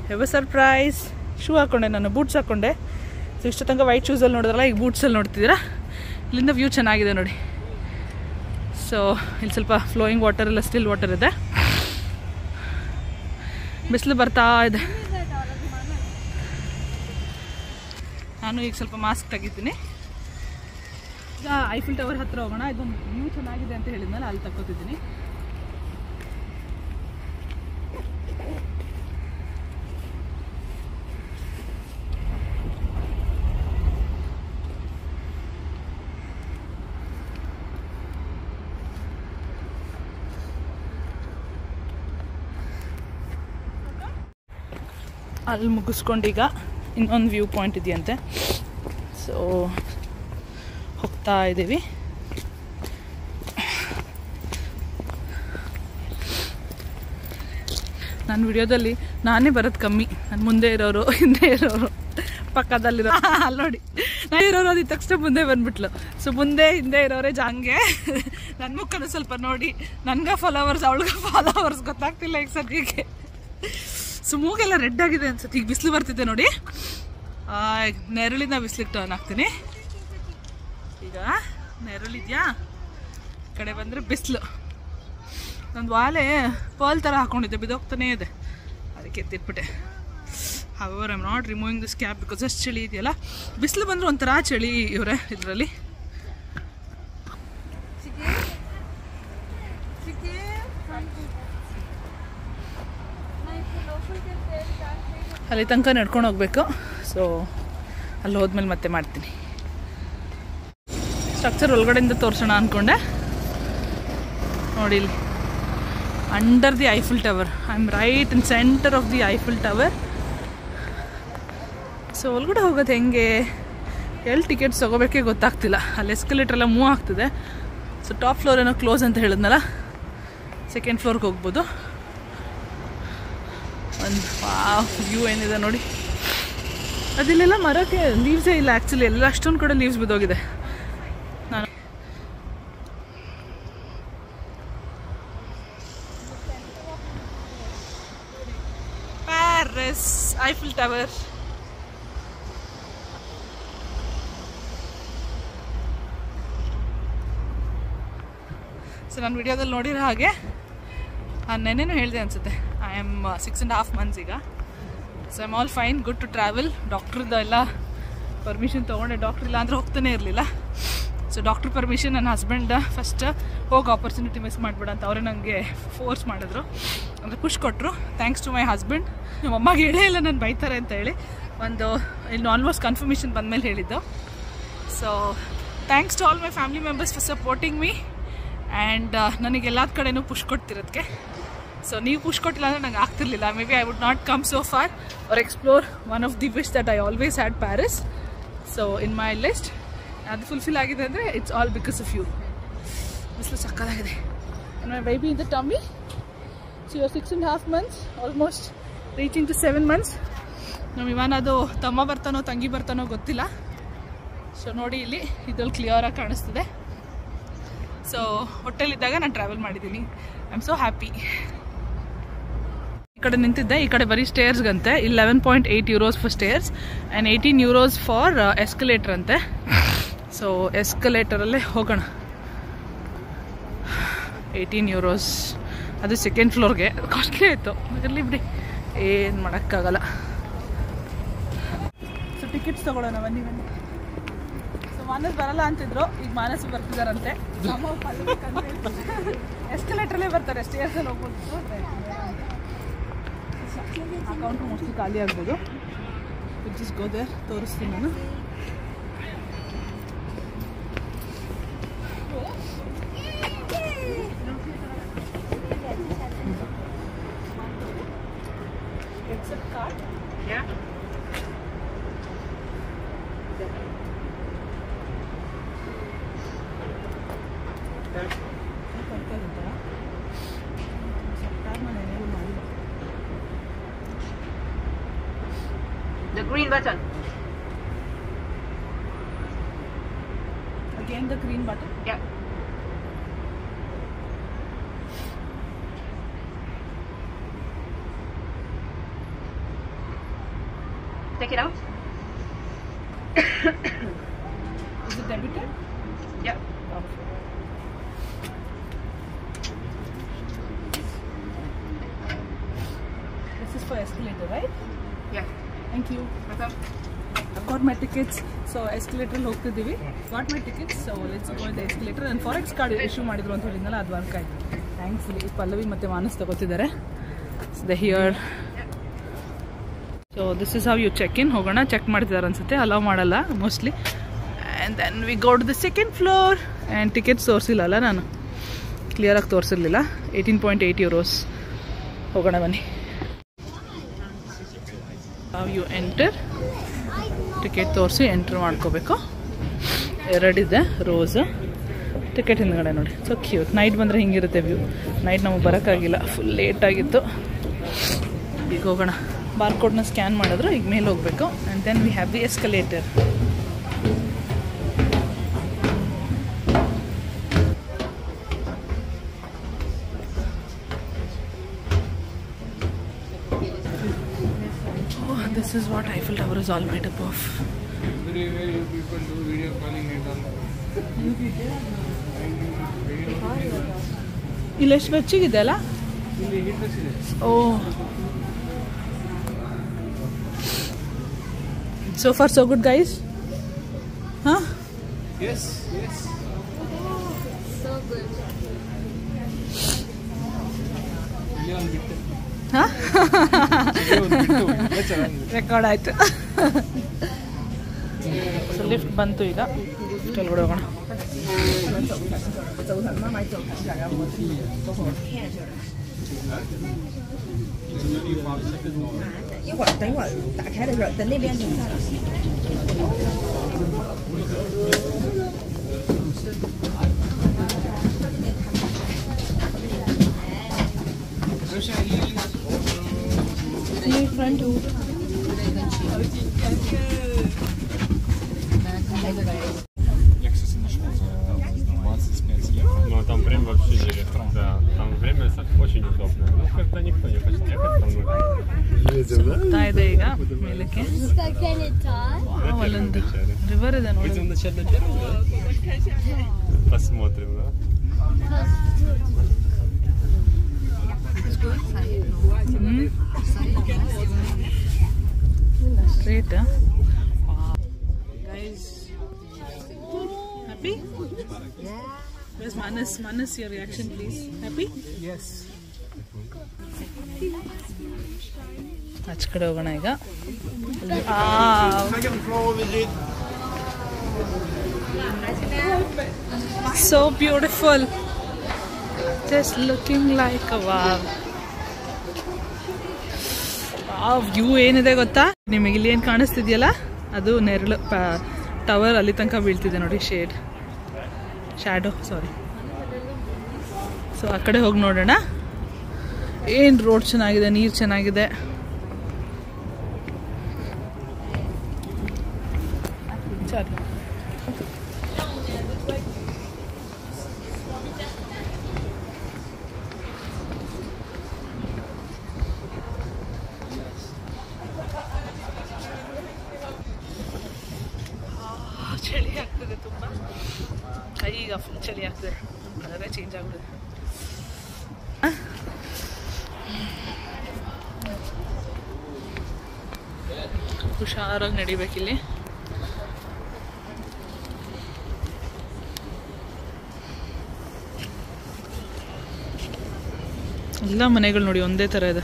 ಯಾವ ಸರ್ಪ್ರೈಸ್ ಶೂ ಹಾಕ್ಕೊಂಡೆ, ನಾನು ಬೂಟ್ಸ್ ಹಾಕ್ಕೊಂಡೆ. ಸೊ ಇಷ್ಟು ತನಕ ವೈಟ್ ಶೂಸಲ್ಲಿ ನೋಡಿದ್ರಲ್ಲ, ಈಗ ಬೂಟ್ಸಲ್ಲಿ ನೋಡ್ತಿದ್ದೀರಾ. ಇಲ್ಲಿಂದ ವ್ಯೂ ಚೆನ್ನಾಗಿದೆ ನೋಡಿ. ಸೊ ಇಲ್ಲಿ ಸ್ವಲ್ಪ ಫ್ಲೋಯಿಂಗ್ ವಾಟರ್ ಎಲ್ಲ ಸ್ಟಿಲ್ ವಾಟರ್ ಇದೆ. ಬಿಸಿಲು ಬರ್ತಾ ಇದೆ. ನಾನು ಈಗ ಸ್ವಲ್ಪ ಮಾಸ್ಕ್ ತೆಗಿತೀನಿ. ಈಗ ಐಫಿಲ್ ಟವರ್ ಹತ್ರ ಹೋಗೋಣ. ಇದೊಂದು ವ್ಯೂ ಚೆನ್ನಾಗಿದೆ ಅಂತ ಹೇಳಿದ್ನಲ್ಲ, ಅಲ್ಲಿ ತಗೋತಿದ್ದೀನಿ. ಅಲ್ಲಿ ಮುಗಿಸ್ಕೊಂಡೀಗ ಇನ್ನೊಂದು ವ್ಯೂ ಪಾಯಿಂಟ್ ಇದೆಯಂತೆ. ಸೊ ಹೋಗ್ತಾ ಇದ್ದೀವಿ. ನನ್ನ ವಿಡಿಯೋದಲ್ಲಿ ನಾನೇ ಬರೋದು ಕಮ್ಮಿ. ನಾನು ಮುಂದೆ ಇರೋರು, ಹಿಂದೆ ಇರೋರು, ಪಕ್ಕದಲ್ಲಿರೋ ಅಲ್ಲಿ ನೋಡಿ ನಾನು ಇರೋರು ಅದು ತಕ್ಷಣ ಮುಂದೆ ಬಂದ್ಬಿಟ್ಲು. ಸೊ ಮುಂದೆ ಹಿಂದೆ ಇರೋರೇ ಜಾಂಗೆ. ನನ್ನ ಮುಖನೂ ಸ್ವಲ್ಪ ನೋಡಿ. ನನಗೆ ಫಾಲೋವರ್ಸ್, ಅವಳಿಗೆ ಫಾಲೋವರ್ಸ್ ಗೊತ್ತಾಗ್ತಿಲ್ಲ ಈಗ ಸದ್ಯಕ್ಕೆ. ಸೊ ಮೂಗೆಲ್ಲ ರೆಡ್ ಆಗಿದೆ ಅನ್ಸುತ್ತೆ. ಈಗ ಬಿಸಿಲು ಬರ್ತಿದೆ ನೋಡಿ. ನೆರಳಿಂದ ಬಿಸಿಲಿಗೆ ಟರ್ನ್ ಹಾಕ್ತೀನಿ. ಈಗ ನೆರಳಿದ್ಯಾ, ಕಡೆ ಬಂದರೆ ಬಿಸಿಲು. ನಂದು ವಾಲೆ ಪರ್ಲ್ ಥರ ಹಾಕೊಂಡಿದ್ದೆ, ಬಿದ್ದೋಗ್ತಾನೇ ಇದೆ, ಅದಕ್ಕೆ ಎತ್ತಿಟ್ಬಿಟ್ಟೆ. However I am not removing this cap because ಅಷ್ಟು ಚಳಿ ಇದೆಯಲ್ಲ. ಬಿಸಿಲು ಬಂದರೆ ಒಂಥರ ಚಳಿ ಇವರೇ ಇದರಲ್ಲಿ. ಅಲ್ಲಿ ತನಕ ನಡ್ಕೊಂಡು ಹೋಗ್ಬೇಕು. ಸೊ ಅಲ್ಲಿ ಹೋದ್ಮೇಲೆ ಮತ್ತೆ ಮಾಡ್ತೀನಿ. ಸ್ಟ್ರಕ್ಚರ್ ಒಳಗಡೆಯಿಂದ ತೋರಿಸೋಣ ಅಂದ್ಕೊಂಡೆ. ನೋಡಿ ಇಲ್ಲಿ under the Eiffel tower. I am right in centre of the Eiffel tower. So ಒಳಗಡೆ ಹೋಗೋದು ಹೆಂಗೆ, ಎಲ್ಲಿ ಟಿಕೆಟ್ಸ್ ತೊಗೋಬೇಕೇ ಗೊತ್ತಾಗ್ತಿಲ್ಲ. ಅಲ್ಲಿ ಎಸ್ಕಲೇಟರ್ ಎಲ್ಲ ಮೂವ್ ಆಗ್ತಿದೆ. ಸೊ ಟಾಪ್ ಫ್ಲೋರ್ ಏನೋ ಕ್ಲೋಸ್ ಅಂತ ಹೇಳಿದ್ನಲ್ಲ, ಸೆಕೆಂಡ್ ಫ್ಲೋರ್ಗೆ ಹೋಗ್ಬೋದು. ಒಂದು ವ್ಯೂ ಏನಿದೆ ನೋಡಿ. ಅದಿಲ್ಲೆಲ್ಲ ಮರಕ್ಕೆ ಲೀವ್ಸೇ ಇಲ್ಲ ಆ್ಯಕ್ಚುಲಿ. ಎಲ್ಲ ಅಷ್ಟೊಂದು ಕಡೆ ಲೀವ್ಸ್ ಬಿದ್ದೋಗಿದೆ. ನಾನು ಪ್ಯಾರಿಸ್ ಐಫಿಲ್ ಟವರ್. ಸೊ ನಾನು ವಿಡಿಯೋದಲ್ಲಿ ನೋಡಿರೋ ಹಾಗೆ ನೆನ್ನೆನೂ ಹೇಳಿದೆ ಅನಿಸುತ್ತೆ, ಐ ಆಮ್ 6.5 months ಈಗ. So I'm all fine, good to travel. ಡಾಕ್ಟ್ರದ್ದು ಎಲ್ಲ ಪರ್ಮಿಷನ್ ತೊಗೊಂಡೆ. ಡಾಕ್ಟ್ರ್ ಇಲ್ಲ ಅಂದರೆ ಹೋಗ್ತಾನೆ ಇರಲಿಲ್ಲ. ಸೊ ಡಾಕ್ಟ್ರ್ ಪರ್ಮಿಷನ್ ನನ್ನ ಹಸ್ಬೆಂಡ್ ಫಸ್ಟ್ ಹೋಗಿ ಆಪರ್ಚುನಿಟಿ ಮಿಸ್ ಮಾಡಿಬಿಡ ಅಂತ ಅವರೇ ನನಗೆ ಫೋರ್ಸ್ ಮಾಡಿದ್ರು, ಅಂದರೆ ಖುಷಿ ಕೊಟ್ಟರು. Thanks to my husband. ನಮ್ಮ ಅಮ್ಮಗೆ ಹೇಳೇ ಇಲ್ಲ ನಾನು ಬೈತಾರೆ ಅಂತ ಹೇಳಿ. ಒಂದು ಇನ್ನು ಆಲ್ಮೋಸ್ಟ್ ಕನ್ಫರ್ಮೇಷನ್ ಬಂದಮೇಲೆ ಹೇಳಿದ್ದು. So thanks to all my family members for supporting me. And ನನಗೆ ಎಲ್ಲದ ಕಡೆನೂ ಪುಷ್ ಕೊಡ್ತಿರೋದಕ್ಕೆ. ಸೊ ನೀವು ಪುಷ್ ಕೊಟ್ಟಿಲ್ಲ ಅಂದರೆ ನಂಗೆ ಆಗ್ತಿರ್ಲಿಲ್ಲ. May be I would not come so far or explore one of the wish that I always had Paris. So in my list ಅದು ಫುಲ್ಫಿಲ್ ಆಗಿದೆ ಅಂದರೆ it's all because of you. ಬಿಸಿಲು ಸಕ್ಕತ್ತಾಗಿದೆ. My baby in the tummy. So you are 6.5 months, almost reaching to 7 months. ನಮ್ಮ ಇವಾನದು ತಮ್ಮ ಬರ್ತಾನೋ ತಂಗಿ ಬರ್ತಾನೋ ಗೊತ್ತಿಲ್ಲ. So ನೋಡಿ ಇಲ್ಲಿ ಇದ್ರಲ್ಲಿ ಕ್ಲಿಯರಾಗಿ ಕಾಣಿಸ್ತಿದೆ. ಸೊ ಹೋಟೆಲಿದ್ದಾಗ ನಾನು ಟ್ರಾವೆಲ್ ಮಾಡಿದ್ದೀನಿ. I am so happy. ಈ ಕಡೆ ನಿಂತಿದ್ದೆ, ಈ ಕಡೆ ಬರೀ ಸ್ಟೇರ್ಸ್ಗಂತೆ. 11.8 euros for stairs and 18 euros for escalator ಅಂತೆ. ಸೊ ಎಸ್ಕಲೇಟರಲ್ಲೇ ಹೋಗೋಣ. 18 euros, ಅದು ಸೆಕೆಂಡ್ ಫ್ಲೋರ್ಗೆ. ಕಾಸ್ಟ್ಲಿ ಆಯಿತು, ಇರಲಿ ಬಿಡಿ, ಏನು ಮಾಡೋಕ್ಕಾಗಲ್ಲ. ಸೊ ಟಿಕೆಟ್ಸ್ ತೊಗೊಳ್ಳೋಣ ಬನ್ನಿ. ಸೊ ಮಾನಸ್ ಬರಲ್ಲ ಅಂತಿದ್ರು, ಈಗ ಮಾನಸ್ ಬರ್ತಿದಾರಂತೆ. ಎಸ್ಕಲೇಟ್ರಲ್ಲೇ ಬರ್ತಾರೆ, ಸ್ಟೇರ್ಸಲ್ಲಿ ಹೋಗ್ಬೋದು. ಅಕೌಂಟ್ ಮೋಸ್ಟ್ಲಿ ಖಾಲಿ ಆಗ್ಬೋದು. ಜಸ್ಟ್ ಗೋ ದೇರ್, ತೋರಿಸ್ತೀನಿ ನಾನು. Accept card? Yeah. The green button. Again the green button? Yeah. Take it out. Is it debited? Yeah. Okay. This is for escalator, right? Yeah. Thank you. Welcome. I've got my tickets. So escalator ಹೋಗ್ತಿದ್ದೀವಿ. Got my tickets. So let's go in the escalator. And forex card issue ಮಾಡಿದ್ರು ಅಂತ ಹೇಳಿದ್ನಲ್ಲ ಅದು work ಆಯ್ತು. Thanks. Pallavi ಮತ್ತೆ Manas ತಗೋತಿದ್ದಾರೆ. So they here. So this is how you check in. ಹೋಗೋಣ check ಮಾಡ್ತಿದ್ದಾರೆ ಅನ್ಸುತ್ತೆ. Hello ಮಾಡಲ್ಲ mostly. And then we go to the second floor. And tickets ತೋರಿಸಿಲ್ಲ ಅಲ್ಲ ನಾನು. ಕ್ಲಿಯರ್ ಆಗಿ ತೋರಿಸಿರ್ಲಿಲ್ಲ. 18.8 euros. ಹೋಗೋಣ ಬನ್ನಿ. How you enter. ಟಿಕೆಟ್ ತೋರಿಸಿ ಎಂಟ್ರ್ ಮಾಡ್ಕೋಬೇಕು. ಎರಡಿದೆ ರೋಸ್. ಟಿಕೆಟ್ ಹಿಂದ್ಗಡೆ ನೋಡಿ. So cute. ನೈಟ್ ಬಂದರೆ ಹಿಂಗಿರುತ್ತೆ ವ್ಯೂ. ನೈಟ್ ನಮಗೆ ಬರೋಕ್ಕಾಗಿಲ್ಲ, ಫುಲ್ ಲೇಟ್ ಆಗಿತ್ತು. ಈಗ ಹೋಗೋಣ. ಬಾರ್ಕೋಡ್ನ ಸ್ಕ್ಯಾನ್ ಮಾಡಿದ್ರು ಈಗ ಮೇಲೆ ಹೋಗಬೇಕು. And then we have the escalator. This is what Eiffel Tower is all made up of. Everywhere you people do video calling and all. ಇಲ್ಲಿ ಎಷ್ಟು ಬೆಚ್ಚಿಗಿದೆ ಅಲ್ಲ? ಇಲ್ಲಿ heaters ಇದೆ. ಓ, so far so good guys? Huh? Yes, yes. So good. ಇಲ್ಲಿ ಒಂದು ಬಿಟ್ಟು. Huh? ಇಲ್ಲಿ ಒಂದು ಬಿಟ್ಟು. ಎಲ್ಲ ಚೆನ್ನಾಗಿದೆ. ರೆಕಾರ್ಡ್ ಆಯ್ತು. ಸೊ ಲಿಫ್ಟ್ ಬಂತು ಈಗ. ಕೆಳಗಡೆ ಹೋಗೋಣ. Front. Но там время вообще нереально. Да, там время очень удобное. Ну, когда никто не хочет ехать, там ಹೋಗ್ತಾ ಇದೆ ಈಗ ಮೇಲಕ್ಕೆ. Can it talk? ಅಲ್ಲೊಂದು ರಿವರ್ ಇದೆ ನೋಡಿ. будем начать на первом, да? Посмотрим, да? Straight. Guys, happy? Where's Manas? Manas, your reaction, please. Happy? Yes. ಆಚೆ ಕಡೆ ಹೋಗೋಣ ಈಗ. So beautiful. Just looking like a wow. View ಏನಿದೆ ಗೊತ್ತಾ ನಿಮಗೆ? ಇಲ್ಲಿ ಏನು ಕಾಣಿಸ್ತಿದೆಯಲ್ಲ ಅದು ನೆರಳು ಟವರ್ ಅಲ್ಲಿ ತನಕ ಬೀಳ್ತಿದೆ ನೋಡಿ. ಶ್ಯಾಡೋ ಸಾರಿ. ಸೊ ಆ ಕಡೆ ಹೋಗಿ ನೋಡೋಣ. ಏನು ರೋಡ್ ಚೆನ್ನಾಗಿದೆ, ನೀರು ಚೆನ್ನಾಗಿದೆ. ಸರಿ, ಚಳಿ ಆಗ್ತದೆ ತುಂಬ. ಕೈಗ ಫುಲ್ ಚಳಿ ಆಗ್ತದೆ. ಕಲರೇ ಚೇಂಜ್ ಆಗ್ಬಿಡುತ್ತೆ. ಹುಷಾರಾಗಿ ನಡಿಬೇಕಿಲ್ಲಿ. ಎಲ್ಲ ಮನೆಗಳು ನೋಡಿ ಒಂದೇ ಥರ ಇದೆ.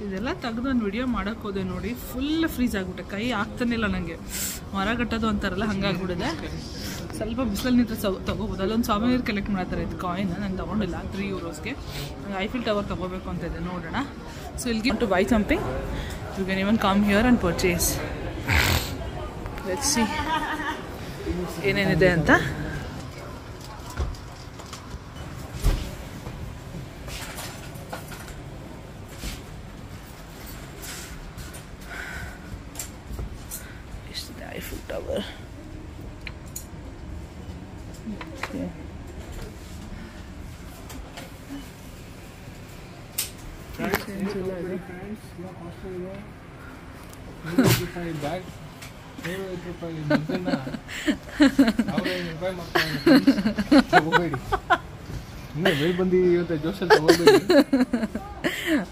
ಇದೆಲ್ಲ ತೆಗೆದು ಒಂದು ವಿಡಿಯೋ ಮಾಡೋಕ್ಕೆ ಹೋದೆ ನೋಡಿ. ಫುಲ್ ಫ್ರೀಸ್ ಆಗಿಬಿಟ್ಟೆ. ಕೈ ಆಗ್ತಾನೆ ಇಲ್ಲ ನನಗೆ. ಮರ ಕಟ್ಟೋದು ಅಂತಾರಲ್ಲ ಹಂಗಾಗ್ಬಿಡಿದೆ. ಸ್ವಲ್ಪ ಬಿಸಿಲಲ್ಲಿ ನಿಂತ್ರೆ ತೊಗೋಬೋದು. ಅಲ್ಲೊಂದು ಸಾವಿರ ಕಲೆಕ್ಟ್ ಮಾಡ್ತಾರೆ ಇದು ಕಾಯಿನ್. ನಾನು ತೊಗೊಂಡಿಲ್ಲ. 3 euros. ನಂಗೆ ಐಫಿಲ್ ಟವರ್ ತೊಗೋಬೇಕು ಅಂತ ಇದೆ. ನೋಡೋಣ. ಸೊ ಇಲ್ಲಿ give to buy something. You can even come here and purchase. Let's see ಏನೇನಿದೆ ಅಂತ. ಎಷ್ಟಿದೆ ಐಫಿಲ್ ಟವರ್. ಓಕೆ ಬ್ಯಾಗ್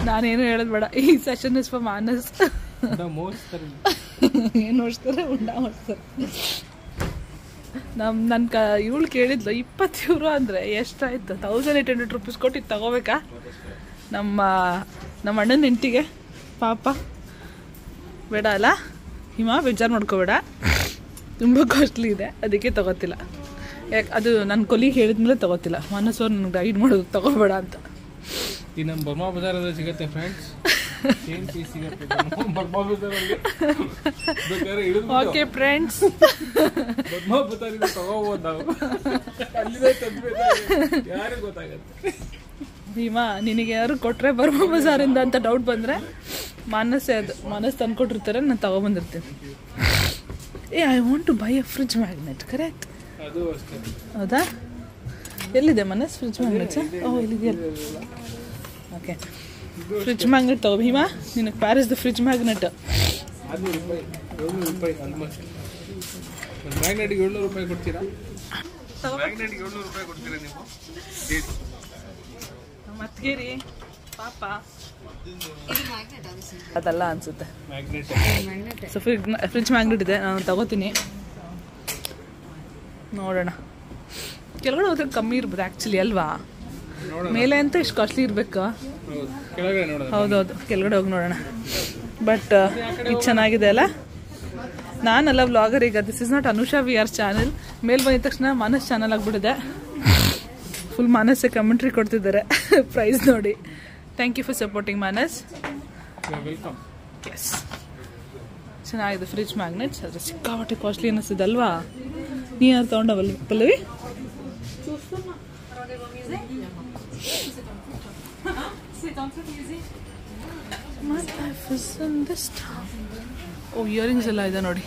ನಾನೇನು ಹೇಳೋದು ಬೇಡ. ಈ ಸೆಷನ್ ಇಸ್ ಫಾರ್ ಮಾನಸ್. ಏನು ಓಡಿಸ್ತಾರೆ? ಉಂಡ ಓಡಿಸ್ತಾರೆ. ಇವಳು ಕೇಳಿದ್ಲು 20 euro ಅಂದರೆ ಎಷ್ಟಾಯ್ತು? 1800 rupees ಕೊಟ್ಟು ಇದು ತಗೋಬೇಕಾ? ನಮ್ಮ ಅಣ್ಣನ ಹೆಂಡತಿಗೆ ಪಾಪ ಬೇಡ ಅಲ್ಲ ಹಿಮ, ಬೇಜಾರು ಮಾಡ್ಕೋಬೇಡ, ತುಂಬ ಕಾಸ್ಟ್ಲಿ ಇದೆ, ಅದಕ್ಕೆ ತಗೋತಿಲ್ಲ. ಯಾಕೆ ಅದು ನನ್ನ ಕೊಲಿಗೆ ಹೇಳಿದ್ಮೇಲೆ ತಗೋತಿಲ್ಲ. ಮನಸ್ಸವ್ರು ನನಗೆ ಗೈಡ್ ಮಾಡೋದು ತಗೋಬೇಡ ಅಂತ. ಈ ನಮ್ಮ ಬರ್ಮಾ ಬಜಾರಲ್ಲಿ ಸಿಗುತ್ತೆ ಫ್ರೆಂಡ್ಸ್. ಓಕೆ ಫ್ರೆಂಡ್ಸ್, ಬರ್ಮಾ ಬಜಾರಿಂದ ತಗೋಬೋದು ನಾವು. ಯಾರಿಗೆ ಗೊತ್ತಾಗತ್ತೆ? ಭೀಮಾ, ನಿನಗೆ ಯಾರು ಕೊಟ್ಟರೆ ಬರ್ಮಾ ಬಜಾರಿಂದ ಅಂತ ಡೌಟ್ ಬಂದರೆ ಮನಸ್ಸು ತಂದ್ಕೊಟ್ಟಿರ್ತಾರೆ, ನಾನು ತಗೊಬಂದಿರ್ತೀನಿ. I want to buy a fridge magnet. Correct? ಅದು ಅಷ್ಟೇ. ಹೌದಾ? ಎಲ್ಲಿದೆ ಮನಸ್ಸು ಫ್ರಿಜ್ ಮ್ಯಾಗ್ನೆಟ್ಸ್? ಇಲ್ಲಿದೆ. ಓಕೆ, ಫ್ರಿಜ್ ಮ್ಯಾಗ್ನೆಟ್ ತಗೋ ಭೀಮಾ. ನಿನಗೆ ಪ್ಯಾರಿಸ್ದು ಫ್ರಿಜ್ ಮ್ಯಾಗ್ನೆಟ್ 700 ರೂಪಾಯಿ ಆಲ್ಮೋಸ್ಟ್. ಒಂದು ಮ್ಯಾಗ್ನೆಟ್ಗೆ 700 ರೂಪಾಯಿ ಕೊಡ್ತೀರಾ? ಮ್ಯಾಗ್ನೆಟ್ಗೆ 700 ರೂಪಾಯಿ ಕೊಡ್ತೀರಾ ನೀವು? ಮತ್ಗೇರಿ ಪಾಪ ಅದಲ್ಲ ಅನ್ಸುತ್ತೆ. ಸೊ ಫ್ರಿಜ್ ಮ್ಯಾಗ್ನೆಟ್ ಇದೆ, ನಾನು ತಗೋತೀನಿ. ನೋಡೋಣ, ಕೆಳಗಡೆ ಹೋದ್ರೆ ಕಮ್ಮಿ ಇರ್ಬೋದು ಆ್ಯಕ್ಚುಲಿ ಅಲ್ವಾ? ಮೇಲೆ ಅಂತ ಇಷ್ಟು ಕಾಸ್ಟ್ಲಿ ಇರಬೇಕು. ಹೌದೌದು, ಕೆಳಗಡೆ ಹೋಗಿ ನೋಡೋಣ. ಬಟ್ ಇದು ಚೆನ್ನಾಗಿದೆ ಅಲ್ಲ? ನಾನಲ್ಲ ವ್ಲಾಗರ್ ಈಗ. This is not Anusha VR channel. ಮೇಲೆ ಬಂದಿದ ತಕ್ಷಣ ಮಾನಸ್ ಚಾನಲ್ ಆಗಿಬಿಟ್ಟಿದೆ. ಫುಲ್ ಮಾನಸ್ಸೇ ಕಮೆಂಟ್ರಿ ಕೊಡ್ತಿದ್ದಾರೆ ಪ್ರೈಸ್ ನೋಡಿ. Thank you for supporting Manas. Welcome. Yes, ಚೆನ್ನಾಗಿದೆ ಫ್ರಿಜ್ ಮ್ಯಾಗ್ನೆಟ್ಸ್. ಆದರೆ ಸಿಕ್ಕಾಪಟ್ಟೆ ಕಾಸ್ಟ್ಲಿ ಅನ್ನಿಸ್ತಿದೆ ಅಲ್ವಾ? ನೀ ಯಾರು ತೊಗೊಂಡವಲ್ಲ ಪಲ್ಲವಿ? ಓ, ಇಯರಿಂಗ್ಸ್ ಎಲ್ಲ ಇದೆ ನೋಡಿ.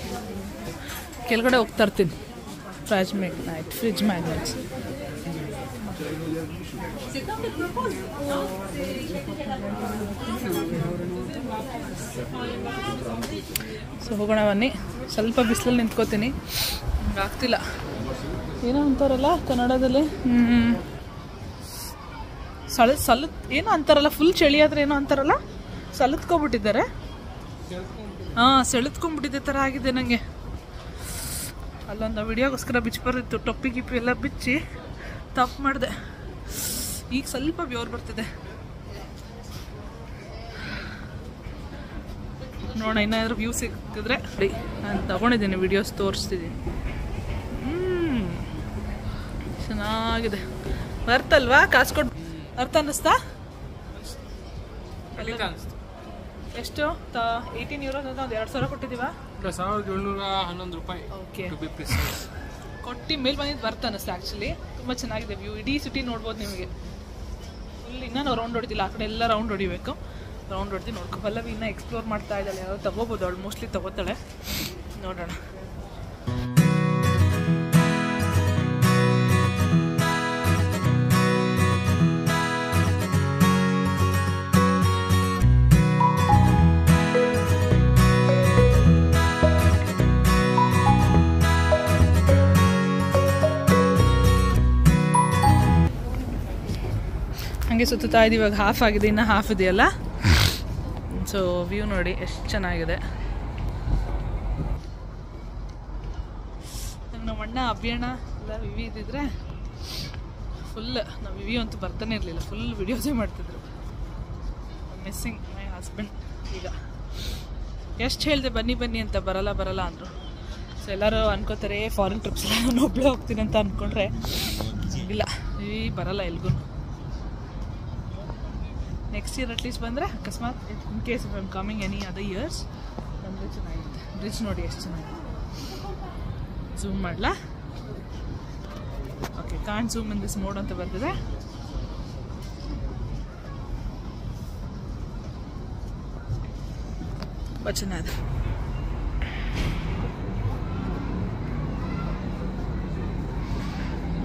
ಕೆಳಗಡೆ ಹೋಗ್ತಾ ಇರ್ತೀನಿ. Fridge magnets. ಸೊ ಹೋಗೋಣ ಬನ್ನಿ. ಸ್ವಲ್ಪ ಬಿಸಿಲಲ್ಲಿ ನಿಂತ್ಕೋತೀನಿ, ಆಗ್ತಿಲ್ಲ. ಏನೋ ಅಂತಾರಲ್ಲ ಕನ್ನಡದಲ್ಲಿ, ಏನೋ ಅಂತಾರಲ್ಲ, ಫುಲ್ ಚಳಿ ಆದ್ರೆ ಏನೋ ಅಂತಾರಲ್ಲ, ಸೆಳೆದ್ಕೊಂಡ್ಬಿಟ್ಟಿದ್ದಾರೆ. ಸೆಳೆದ್ಕೊಂಡ್ಬಿಟ್ಟಿದ್ದೆ ಥರ ಆಗಿದೆ ನನಗೆ. ಅಲ್ಲೊಂದು ವಿಡಿಯೋಗೋಸ್ಕರ ಬಿಚ್ಚಿ ಬರುತ್ತಿತ್ತು, ಟೊಪ್ಪಿ ಗಿಪ್ಪಿ ಎಲ್ಲ ಬಿಚ್ಚಿ ತಪ್ಪು ಮಾಡಿದೆ. ಈಗ ಸ್ವಲ್ಪ ಬೆವರು ಬರ್ತಿದೆ. ನೋಡೋಣ, ಏನಾದರೂ ವ್ಯೂ ಸಿಗ್ತಿದ್ರೆ. ನಾನು ತಗೊಂಡಿದ್ದೀನಿ, ವಿಡಿಯೋಸ್ ತೋರಿಸ್ತಿದ್ದೀನಿ. ಚೆನ್ನಾಗಿದೆ. ಬರ್ತಲ್ವಾ? ಕಾಸು ಕೊಟ್ಟು ಅರ್ಥ ಅನ್ನಿಸ್ತಾ? ಎಷ್ಟು? 18 euros ಅಂತ ಒಂದು 2,000 ಕೊಟ್ಟಿದ್ದೀವ. 1711 ರೂಪಾಯಿ. ಓಕೆ, ಕೊಟ್ಟು ಮೇಲೆ ಬಂದಿದ್ದು ಬರ್ತ ಅನ್ನಿಸ್ತಾ. ಆ್ಯಕ್ಚುಲಿ ತುಂಬ ಚೆನ್ನಾಗಿದೆ ವ್ಯೂ. ಇಡೀ ಸಿಟಿ ನೋಡ್ಬೋದು ನಿಮಗೆ. ಫುಲ್ ಇನ್ನೂ ನಾವು ರೌಂಡ್ ಹೊಡಿತಿಲ್ಲ, ಆ ಕಡೆ ಎಲ್ಲ ರೌಂಡ್ ಹೊಡಿಬೇಕು. ರೌಂಡ್ ಹೊಡ್ದು ನೋಡ್ಕೊ. ಪಲ್ಲವಿ ಇನ್ನೂ ಎಕ್ಸ್ಪ್ಲೋರ್ ಮಾಡ್ತಾ ಇದ್ದಾಳೆ. ಯಾರು ತಗೋಬೋದು, ಅವಳು ಮೋಸ್ಟ್ಲಿ ತಗೋತಾಳೆ. ನೋಡೋಣ. ಹಂಗೆ ಸುತ್ತಾ ಇದ್ದೀವಿ. ಇವಾಗ ಹಾಫ್ ಆಗಿದೆ, ಇನ್ನೂ ಹಾಫ್ ಇದೆಯಲ್ಲ. ಸೊ ವ್ಯೂ ನೋಡಿ ಎಷ್ಟು ಚೆನ್ನಾಗಿದೆ. ನಮ್ಮ ಅಣ್ಣ ಅಭಿಯಣ್ಣ ಎಲ್ಲ ವಿವಿ ಇದ್ದಿದ್ರೆ ಫುಲ್, ನಾವು ವಿವಿ ಅಂತೂ ಬರ್ತಾನೆ ಇರಲಿಲ್ಲ, ಫುಲ್ ವಿಡಿಯೋಸೇ ಮಾಡ್ತಿದ್ರು. Missing my husband. ಈಗ ಎಷ್ಟು ಹೇಳಿದೆ ಬನ್ನಿ ಬನ್ನಿ ಅಂತ, ಬರಲ್ಲ ಅಂದರು. ಸೊ ಎಲ್ಲರೂ ಅನ್ಕೋತಾರೆ ಫಾರಿನ್ ಟ್ರಿಪ್ಸ್ ಎಲ್ಲ ನಾನು ಒಬ್ಬಳೇ ಹೋಗ್ತೀನಿ ಅಂತ ಅಂದ್ಕೊಂಡ್ರೆ ಇಲ್ಲ, ವಿವಿ ಬರಲ್ಲ ಎಲ್ಗೂ. ನೆಕ್ಸ್ಟ್ ಇಯರ್ ಅಟ್ಲೀಸ್ಟ್ ಬಂದರೆ, ಅಕಸ್ಮಾತ್ in case I am coming any other years ಬಂದರೆ ಚೆನ್ನಾಗಿರುತ್ತೆ. ಬ್ರಿಡ್ಜ್ ನೋಡಿ ಎಷ್ಟು ಚೆನ್ನಾಗಿದೆ. ಝೂಮ್ ಮಾಡಲಾ? Okay, can't zoom in this mode ಅಂತ ಬರ್ತದೆ. ಚೆನ್ನಾಗಿದೆ.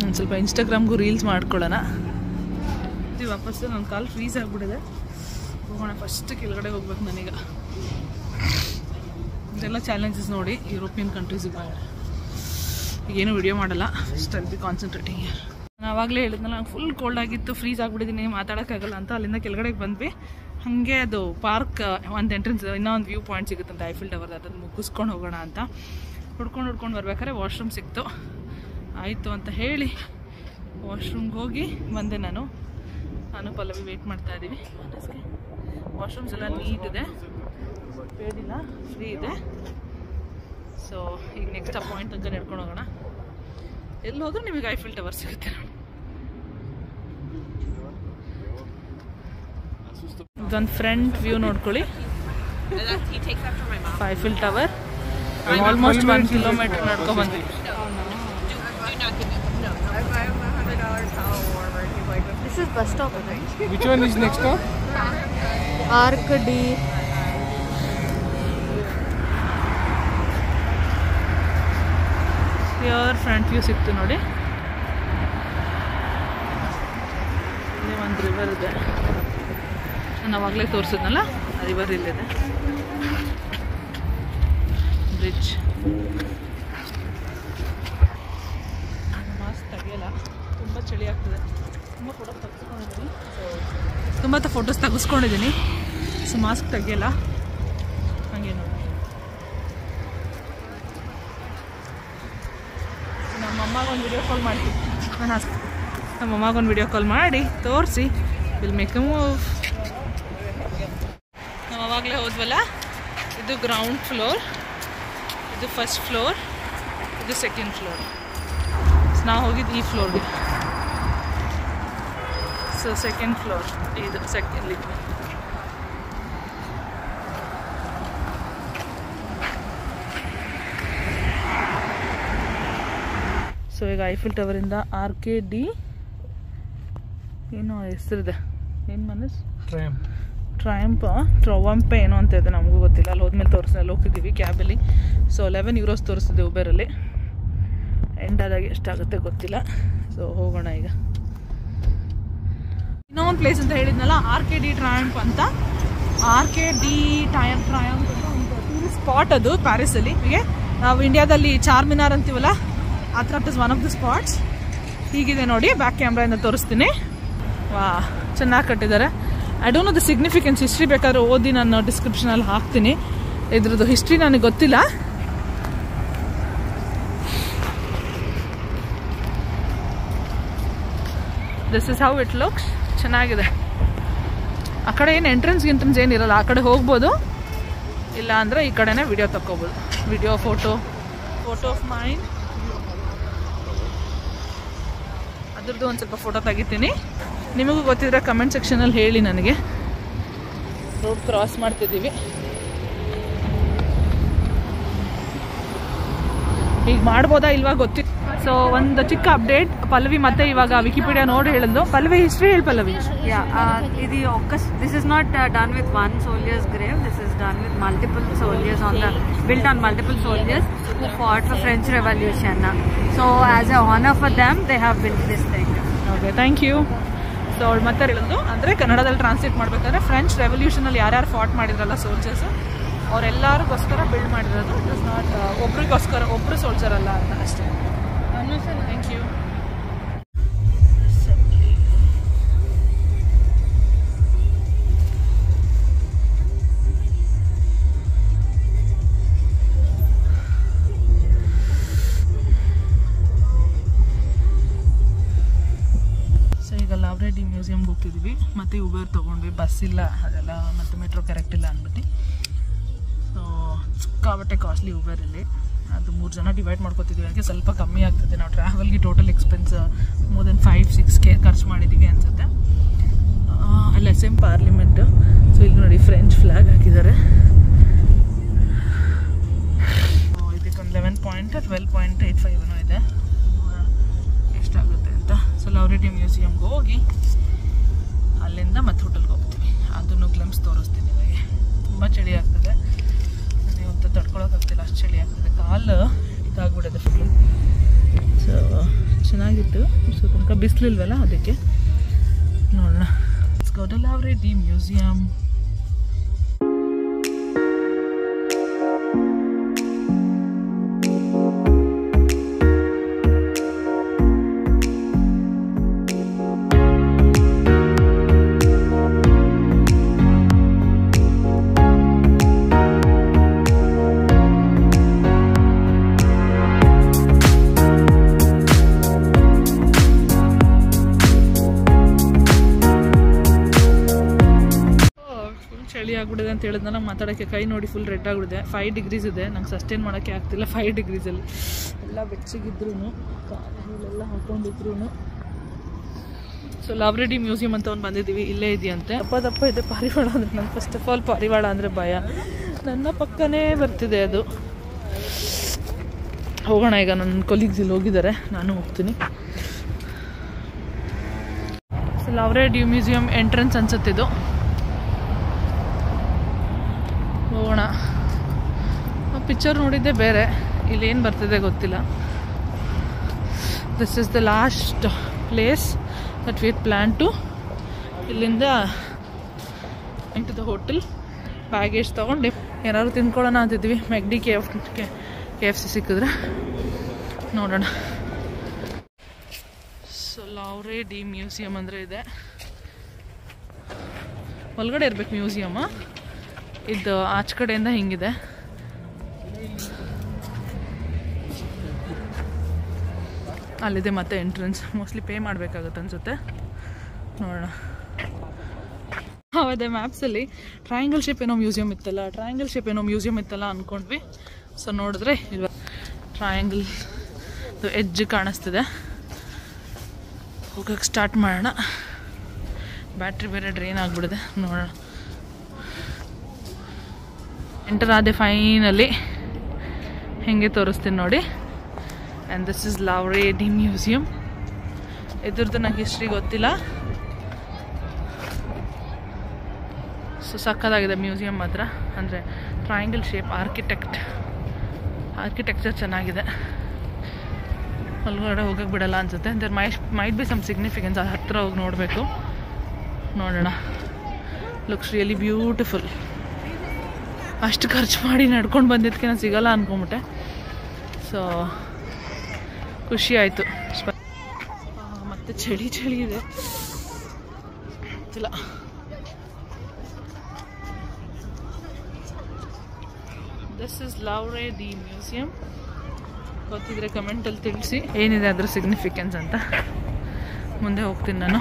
ಒಂದು ಸ್ವಲ್ಪ ಇನ್ಸ್ಟಾಗ್ರಾಮ್ಗೂ ರೀಲ್ಸ್ ಮಾಡ್ಕೊಳ್ಳೋಣ. ವಾಪಸ್ಸು ನನ್ನ ಕಾಲು ಫ್ರೀಸ್ ಆಗಿಬಿಟ್ಟಿದೆ. ಹೋಗೋಣ, ಫಸ್ಟ್ ಕೆಳಗಡೆ ಹೋಗ್ಬೇಕು ನನಗ. ಇದೆಲ್ಲ ಚಾಲೆಂಜಸ್ ನೋಡಿ ಯುರೋಪಿಯನ್ ಕಂಟ್ರೀಸಿಗೆ ಬಂದರೆ. ಈಗೇನು ವಿಡಿಯೋ ಮಾಡಲ್ಲ, ಸ್ಟಲ್ ಬಿ ಕಾನ್ಸಂಟ್ರೇಟಿಂಗ್ ಇಯರ್. ನಾನು ಆವಾಗಲೇ ಹೇಳಿದ್ನಲ್ಲ, ನಂಗೆ ಫುಲ್ ಕೋಲ್ಡ್ ಆಗಿತ್ತು, ಫ್ರೀಸ್ ಆಗಿಬಿಟ್ಟಿದ್ದೀನಿ, ಮಾತಾಡೋಕ್ಕಾಗಲ್ಲ ಅಂತ ಅಲ್ಲಿಂದ ಕೆಳಗಡೆಗೆ ಬಂದ್ವಿ. ಹಾಗೆ ಅದು ಪಾರ್ಕ್ ಒಂದು ಎಂಟ್ರೆನ್ಸ್, ಇನ್ನೊಂದು ವ್ಯೂ ಪಾಯಿಂಟ್ ಸಿಗುತ್ತಂತ ಐಫಿಲ್ ಟವರ್, ಅದನ್ನು ಮುಗಿಸ್ಕೊಂಡು ಹೋಗೋಣ ಅಂತ ಹುಡ್ಕೊಂಡು ಬರ್ಬೇಕಾದ್ರೆ ವಾಶ್ರೂಮ್ ಸಿಕ್ತು. ಆಯಿತು ಅಂತ ಹೇಳಿ ವಾಶ್ರೂಮ್ಗೆ ಹೋಗಿ ಬಂದೆ. ನಾನು ಪಲ್ಲವಿ ವೆಯ್ಟ್ ಮಾಡ್ತಾ ಇದ್ದೀವಿ. ವಾಶ್ರೂಮ್ಸ್ ಎಲ್ಲ ನೀಟ್ ಇದೆ, ಬೇಡಿಲ್ಲ, ಫ್ರೀ ಇದೆ. ಸೊ ಈಗ ನೆಕ್ಸ್ಟ್ ಆ ಪಾಯಿಂಟ್ ತನಕ ನಡ್ಕೊಂಡು ಹೋಗೋಣ. ಎಲ್ಲಿ ಹೋದ್ರೂ ನಿಮಗೆ ಐಫಿಲ್ ಟವರ್ ಸಿಗುತ್ತೆ. ಇದೊಂದು ಫ್ರಂಟ್ ವ್ಯೂ ನೋಡ್ಕೊಳ್ಳಿ. ಐಫಿಲ್ ಟವರ್ ಆಲ್ಮೋಸ್ಟ್ 1 ಕಿಲೋಮೀಟರ್ ನಡ್ಕೊಂಡು ಬಂದ್ವಿ. This is bus stop, right? Which one is next stop? Arc D. Clear front view ಸಿಕ್ತು ನೋಡಿ. ಇಲ್ಲಿ ಒಂದು ರಿವರ್ ಇದೆ, ನಾನು ಅವಾಗಲೇ ತೋರಿಸಿದ್ನಲ್ಲ, ರಿವರ್ ಇಲ್ಲಿದೆ. ಬ್ರಿಡ್ಜ್ ಮಾಸ್ಕ್ ತೆಗಿಯಲ್ಲ, ತುಂಬ ಚಳಿ ಆಗ್ತದೆ. ತುಂಬ ಫೋಟೋಸ್ ತೆಗೆಸ್ಕೊಂಡಿದ್ದೀನಿ, ಸೊ ಮಾಸ್ಕ್ ತೆಗಿಯಲ್ಲ. ಹಾಗೆ ನೋಡಿ, ನಮ್ಮಮ್ಮಗೊಂದು ವಿಡಿಯೋ ಕಾಲ್ ಮಾಡ್ತೀನಿ. ನಮ್ಮಮ್ಮಗೊಂದು ವಿಡಿಯೋ ಕಾಲ್ ಮಾಡಿ ತೋರಿಸಿ ವಿಲ್ ಮೇಕ್ ಅ ಮೂವ್. ನಾವು ಅವಾಗಲೇ ಹೋದ್ವಲ್ಲ, ಇದು ಗ್ರೌಂಡ್ ಫ್ಲೋರ್, ಇದು ಫಸ್ಟ್ ಫ್ಲೋರ್, ಇದು ಸೆಕೆಂಡ್ ಫ್ಲೋರ್. ನಾವು ಹೋಗಿದ್ದು ಈ ಫ್ಲೋರ್ಗೆ. ಸೊ ಸೆಕೆಂಡ್ ಫ್ಲೋರ್ ಇದು, ಸೆಕೆಂಡ್ ಲಿಫ್ಟ್. ಸೊ ಈಗ ಐಫಿಲ್ ಟವರಿಂದ RKD ಏನೋ ಹೆಸರಿದೆ, ಏನು ಮನಸ್ ಟ್ರವಂಪ್ ಏನೋ ಅಂತ ಇದೆ, ನಮಗೂ ಗೊತ್ತಿಲ್ಲ. ಅಲ್ಲಿ ಹೋದ್ಮೇಲೆ ಅಲ್ಲಿ ಹೋಗಿದ್ದೀವಿ ಕ್ಯಾಬಲ್ಲಿ. So 11 euros ತೋರಿಸ್ತಿದೆ ಉಬೇರಲ್ಲಿ. ಎಂಡ್ ಆದಾಗ ಎಷ್ಟಾಗುತ್ತೆ ಗೊತ್ತಿಲ್ಲ. ಸೊ ಹೋಗೋಣ ಈಗ. ಇನ್ನೊಂದು ಪ್ಲೇಸ್ ಅಂತ ಹೇಳಿದ್ನಲ್ಲ, RKD ಟ್ರಯಾಂಪ್ ಅಂತ. RKD ಟ್ರಯಾಂಪ್ ಅಂತ ಒಂದು ಟೂರಿಸ್ಟ್ ಸ್ಪಾಟ್ ಅದು ಪ್ಯಾರಿಸಲ್ಲಿ. ಹೀಗೆ ನಾವು ಇಂಡಿಯಾದಲ್ಲಿ ಚಾರ್ಮಿನಾರ್ ಅಂತೀವಲ್ಲ, ಆ ಥರ it is one of the spots. ಹೀಗಿದೆ ನೋಡಿ, ಬ್ಯಾಕ್ ಕ್ಯಾಮ್ರಾಯಿಂದ ತೋರಿಸ್ತೀನಿ. ವಾ, ಚೆನ್ನಾಗಿ ಕಟ್ಟಿದ್ದಾರೆ. I don't know the significance. History ಬೇಕಾದ್ರೆ ಓದಿ ನಾನು ಡಿಸ್ಕ್ರಿಪ್ಷನಲ್ಲಿ ಹಾಕ್ತೀನಿ. ಇದ್ರದ್ದು ಹಿಸ್ಟ್ರಿ ನನಗೆ ಗೊತ್ತಿಲ್ಲ. This is how it looks. ಚೆನ್ನಾಗಿದೆ. ಆ ಕಡೆ ಏನು ಎಂಟ್ರೆನ್ಸ್ ಏನಿರಲ್ಲ, ಆ ಕಡೆ ಹೋಗ್ಬೋದು. ಇಲ್ಲ ಅಂದರೆ ಈ ಕಡೆನೇ ವಿಡಿಯೋ ತಗೋಬೋದು. ವಿಡಿಯೋ ಫೋಟೋ ಆಫ್ ಮೈನ್, ಅದ್ರದ್ದು ಒಂದು ಸ್ವಲ್ಪ ಫೋಟೋ ತೆಗಿತೀನಿ. ನಿಮಗೂ ಗೊತ್ತಿದ್ರೆ ಕಮೆಂಟ್ ಸೆಕ್ಷನಲ್ಲಿ ಹೇಳಿ ನನಗೆ. ರೋಡ್ ಕ್ರಾಸ್ ಮಾಡ್ತಿದ್ದೀವಿ. ಈಗ ಮಾಡ್ಬೋದಾ ಇಲ್ವಾ ಗೊತ್ತಿಲ್ಲ. ಸೊ ಒಂದು ಚಿಕ್ಕ ಅಪ್ಡೇಟ್. ಪಲ್ಲವಿ ಮತ್ತೆ ಇವಾಗ ವಿಕಿಪೀಡಿಯಾ ನೋಡಿ ಹೇಳಿದ್ಲು. ಪಲ್ಲವಿ ಹಿಸ್ಟ್ರಿ ಹೇಳಿ Pallavi. This is not done with one soldier's grave. This is done with multiple soldiers built on multiple soldiers who fought for French Revolution. So as a honor for them, they have built this thing. Okay, thank you. So ಅವಳು ಮತ್ತೆ ಹೇಳಿದ್ದು ಅಂದರೆ ಕನ್ನಡದಲ್ಲಿ translate ಮಾಡಬೇಕಾದ್ರೆ French ರೆವಲ್ಯೂಷನಲ್ಲಿ ಯಾರ್ಯಾರು ಫಾಟ್ ಮಾಡಿದ್ರಲ್ಲ soldiers, ಅವರೆಲ್ಲರಿಗೋಸ್ಕರ build ಮಾಡಿರೋದು. It is not ಒಬ್ರಿಗೋಸ್ಕರ, ಒಬ್ಬರು ಸೋಲ್ಜರ್ ಅಲ್ಲ ಅಂತ ಅಷ್ಟೇ. Thank you. ಲಾವ್ರೆಡಿ ಮ್ಯೂಸಿಯಮ್ಗೆ ಹೋಗ್ತಿದ್ವಿ. ಮತ್ತು ಉಬರ್ ತೊಗೊಂಡ್ವಿ, ಬಸ್ ಇಲ್ಲ ಅದೆಲ್ಲ, ಮತ್ತು ಮೆಟ್ರೋ ಕರೆಕ್ಟ್ ಇಲ್ಲ ಅಂದ್ಬಿಟ್ಟು. ಸೊ ಸಿಕ್ಕಾಬಟ್ಟೆ ಕಾಸ್ಟ್ಲಿ ಉಬರಲ್ಲಿ. ಅದು 3 ಜನ ಡಿವೈಡ್ ಮಾಡ್ಕೊತಿದ್ವಿ, ಅದಕ್ಕೆ ಸ್ವಲ್ಪ ಕಮ್ಮಿ ಆಗ್ತದೆ. ನಾವು ಟ್ರಾವೆಲ್ಗೆ total expense more than 5-6K ಖರ್ಚು ಮಾಡಿದ್ದೀವಿ ಅನಿಸುತ್ತೆ. ಅಲ್ಲ SM ಪಾರ್ಲಿಮೆಂಟು. ಸೊ ಇಲ್ಲಿ ನೋಡಿ ಫ್ರೆಂಚ್ ಫ್ಲ್ಯಾಗ್ ಹಾಕಿದ್ದಾರೆ. ಇದಕ್ಕೊಂದು 11 12.85 ಏನೋ ಇದೆ, ಎಷ್ಟಾಗುತ್ತೆ ಅಂತ. ಸೊ ಲವ್ರೆಡಿ ಮ್ಯೂಸಿಯಮ್ಗೆ ಹೋಗಿ ಅಲ್ಲಿಂದ ಮತ್ತೆ ಹೋಟೆಲ್ಗೆ ಹೋಗ್ತೀವಿ. ಅದನ್ನು ಗ್ಲಿಮ್ಸ್ ತೋರಿಸ್ತೀನಿ ನಿಮಗೆ. ತುಂಬ ಚಳಿ ಆಗ್ತದೆ, ನೀವಂತೂ ತಡ್ಕೊಳಕ್ಕಾಗ್ತಿಲ್ಲ, ಅಷ್ಟು ಚಳಿ ಆಗ್ತದೆ, ಕಾಲು ಇದಾಗ್ಬಿಡೋದು ಫುಲ್ಲು. ಸೊ ಚೆನ್ನಾಗಿತ್ತು. ಸೊ ತನಕ ಬಿಸಿಲಿಲ್ವಲ್ಲ ಅದಕ್ಕೆ ನೋಡೋಣ. Let's go to Louvre museum. ಚಳಿ ಆಗ್ಬಿಡಿದೆ ಅಂತ ಹೇಳಿದ್ನ ನಂಗೆ ಮಾತಾಡೋಕ್ಕೆ ಕೈ ನೋಡಿ ಫುಲ್ ರೆಡ್ ಆಗಿಬಿಡಿದೆ. 5 ಡಿಗ್ರೀಸ್ ಇದೆ, ನಂಗೆ ಸಸ್ಟೈನ್ ಮಾಡೋಕ್ಕೆ ಆಗ್ತಿಲ್ಲ 5 ಡಿಗ್ರೀಸಲ್ಲಿ. ಎಲ್ಲ ಬೆಚ್ಚಗಿದ್ರು ಕಾಲೆಲ್ಲ ಹಾಕೊಂಡಿದ್ರು. ಸೊ ಲವ್ರೆಡಿ ಮ್ಯೂಸಿಯಂ ಅಂತ ಒಂದು ಬಂದಿದ್ದೀವಿ, ಇಲ್ಲೇ ಇದೆಯಂತೆ. ದಪ್ಪ ಇದೆ ಪಾರಿವಾಳ ಅಂದರೆ. ನಂಗೆ ಫಸ್ಟ್ ಆಫ್ ಆಲ್ ಪಾರಿವಾಳ ಅಂದರೆ ಭಯ. ನನ್ನ ಪಕ್ಕನೇ ಬರ್ತಿದೆ ಅದು. ಹೋಗೋಣ ಈಗ. ನನ್ನ ಕೊಲೀಗ್ಸ್ ಇಲ್ಲಿ ಹೋಗಿದ್ದಾರೆ, ನಾನು ಹೋಗ್ತೀನಿ. ಸೊ ಲವ್ರೆಡಿ ಮ್ಯೂಸಿಯಂ ಎಂಟ್ರೆನ್ಸ್ ಅನ್ಸುತ್ತಿದ್ದು. ಹೋಗೋಣ. ಪಿಕ್ಚರ್ ನೋಡಿದ್ದೆ ಬೇರೆ, ಇಲ್ಲಿ ಏನು ಬರ್ತಿದೆ ಗೊತ್ತಿಲ್ಲ. This is the last place that we plan to. ಇಲ್ಲಿಂದ ಇಂಟು ದ ಹೋಟೆಲ್ ಬ್ಯಾಗೇಜ್ ತೊಗೊಂಡು ಏನಾದ್ರು ತಿನ್ಕೊಳ್ಳೋಣ ಅಂತಿದ್ವಿ. ಮೆಗ್ಡಿ KFC ಸಿಕ್ಕಿದ್ರೆ ನೋಡೋಣ. ಸೊ ಲವ್ರೆಡಿ ಮ್ಯೂಸಿಯಂ ಅಂದರೆ ಇದೆ, ಒಳಗಡೆ ಇರ್ಬೇಕು ಮ್ಯೂಸಿಯಮ್. ಇದು ಆಚ ಕಡೆಯಿಂದ ಹಿಂಗಿದೆ. ಅಲ್ಲಿದೆ ಮತ್ತೆ ಎಂಟ್ರೆನ್ಸ್. ಮೋಸ್ಟ್ಲಿ ಪೇ ಮಾಡಬೇಕಾಗುತ್ತೆ ಅನ್ಸುತ್ತೆ, ನೋಡೋಣ. ಅದೇ ಮ್ಯಾಪ್ಸಲ್ಲಿ ಟ್ರಯಾಂಗಲ್ ಶೇಪ್ ಏನೋ ಮ್ಯೂಸಿಯಂ ಇತ್ತಲ್ಲ ಅಂದ್ಕೊಂಡ್ವಿ. ಸೊ ನೋಡಿದ್ರೆ ಇಲ್ವ ಟ್ರಯಾಂಗಲ್ ಎಡ್ಜ್ ಕಾಣಿಸ್ತಿದೆ. ಹೋಗಕ್ಕೆ ಸ್ಟಾರ್ಟ್ ಮಾಡೋಣ. ಬ್ಯಾಟ್ರಿ ಬೇರೆ ಡ್ರೈನ್ ಆಗಿಬಿಡಿದೆ, ನೋಡೋಣ. ಎಂಟರ್ ಆದೆ ಫೈನಲಿ. ಹೆಂಗೆ ತೋರಿಸ್ತೀನಿ ನೋಡಿ. And this is Louvre museum. ಇದ್ರದ್ದು ನಂಗೆ ಹಿಸ್ಟ್ರಿ ಗೊತ್ತಿಲ್ಲ. ಸೊ ಸಕ್ಕತ್ತಾಗಿದೆ ಮ್ಯೂಸಿಯಂ ಮಾತ್ರ. ಅಂದರೆ ಟ್ರಯಾಂಗಲ್ ಶೇಪ್ ಆರ್ಕಿಟೆಕ್ಚರ್ ಚೆನ್ನಾಗಿದೆ. ಒಳಗಡೆ ಹೋಗಕ್ಕೆ ಬಿಡಲ್ಲ ಅನಿಸುತ್ತೆ. There might be some significance. ಅದು ಹತ್ತಿರ ಹೋಗಿ ನೋಡಬೇಕು, ನೋಡೋಣ. Looks really beautiful. ಅಷ್ಟು ಖರ್ಚು ಮಾಡಿ ನಡ್ಕೊಂಡು ಬಂದಿದ್ದಕ್ಕೆ ನಾನು ಸಿಗಲ್ಲ ಅಂದ್ಕೊಂಬಿಟ್ಟೆ. ಸೊ ಖುಷಿ ಆಯಿತು. ಮತ್ತು ಚಳಿ ಇದೆ ಗೊತ್ತಿಲ್ಲ. This is Louvre museum. ಗೊತ್ತಿದ್ರೆ ಕಮೆಂಟಲ್ಲಿ ತಿಳಿಸಿ ಏನಿದೆ ಅದರ ಸಿಗ್ನಿಫಿಕೆನ್ಸ್ ಅಂತ. ಮುಂದೆ ಹೋಗ್ತೀನಿ ನಾನು.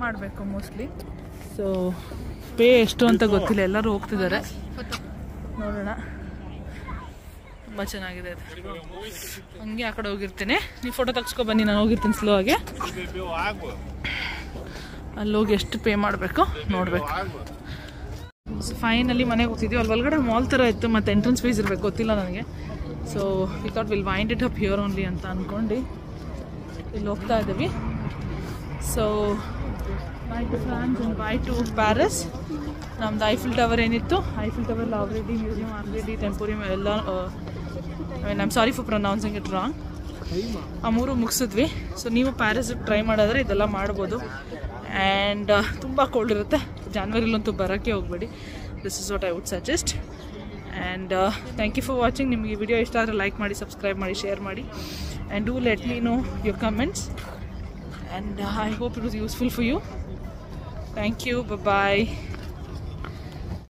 ಮಾಡಬೇಕು ಮೋಸ್ಟ್ಲಿ. ಸೊ ಪೇ ಎಷ್ಟು ಅಂತ ಗೊತ್ತಿಲ್ಲ, ಎಲ್ಲರೂ ಹೋಗ್ತಿದ್ದಾರೆ, ನೋಡೋಣ. ತುಂಬ ಚೆನ್ನಾಗಿದೆ ಅದು. ಹಂಗೆ ಆ ಕಡೆ ಹೋಗಿರ್ತೀನಿ. ನೀವು ಫೋಟೋ ತೆಗ್ಸ್ಕೊ ಬನ್ನಿ, ನಾನು ಹೋಗಿರ್ತೀನಿ ಸ್ಲೋ ಆಗಿ. ಅಲ್ಲಿ ಹೋಗಿ ಎಷ್ಟು ಪೇ ಮಾಡಬೇಕು ನೋಡಬೇಕು. ಸೊ ಫೈನಲಿ ಮನೆಗೆ ಹೋಗ್ತಿದ್ವಿ. ಅಲ್ಲಿ ಒಳಗಡೆ ಮಾಲ್ ಥರ ಇತ್ತು, ಮತ್ತು ಎಂಟ್ರೆನ್ಸ್ ಫೀಸ್ ಇರಬೇಕು, ಗೊತ್ತಿಲ್ಲ ನನಗೆ. So we thought will wind it up here only ಅಂತ ಅಂದ್ಕೊಂಡು ಇಲ್ಲಿ ಹೋಗ್ತಾ ಇದ್ದೀವಿ. So by two France and by two Paris. ನಮ್ದು ಐಫಿಲ್ ಟವರ್ ಏನಿತ್ತು, ಐಫಿಲ್ ಟವರ್, ಲವ್ರೆಡಿ ಮ್ಯೂಸಿಯಂ, ಆರ್ಕಿಡಿ, ಟೆಂಪೋರಿಯಂ ಎಲ್ಲ, I am sorry for pronouncing it wrong. ಆ 3 ಮುಗಿಸಿದ್ವಿ. ಸೊ ನೀವು ಪ್ಯಾರಿಸ್ಗೆ ಟ್ರೈ ಮಾಡಿದ್ರೆ ಇದೆಲ್ಲ ಮಾಡ್ಬೋದು. ಆ್ಯಂಡ್ ತುಂಬ ಕೋಲ್ಡ್ ಇರುತ್ತೆ. ಜಾನ್ವರಿಲಂತೂ ಬರೋಕ್ಕೆ ಹೋಗಬೇಡಿ. This is what I would suggest. And thank you for watching. ನಿಮಗೆ ಈ ವಿಡಿಯೋ ಇಷ್ಟ ಆದರೆ ಲೈಕ್ ಮಾಡಿ, ಸಬ್ಸ್ಕ್ರೈಬ್ ಮಾಡಿ, ಶೇರ್ ಮಾಡಿ. And do let me know your comments. And I hope it was useful for you. Thank you, bye.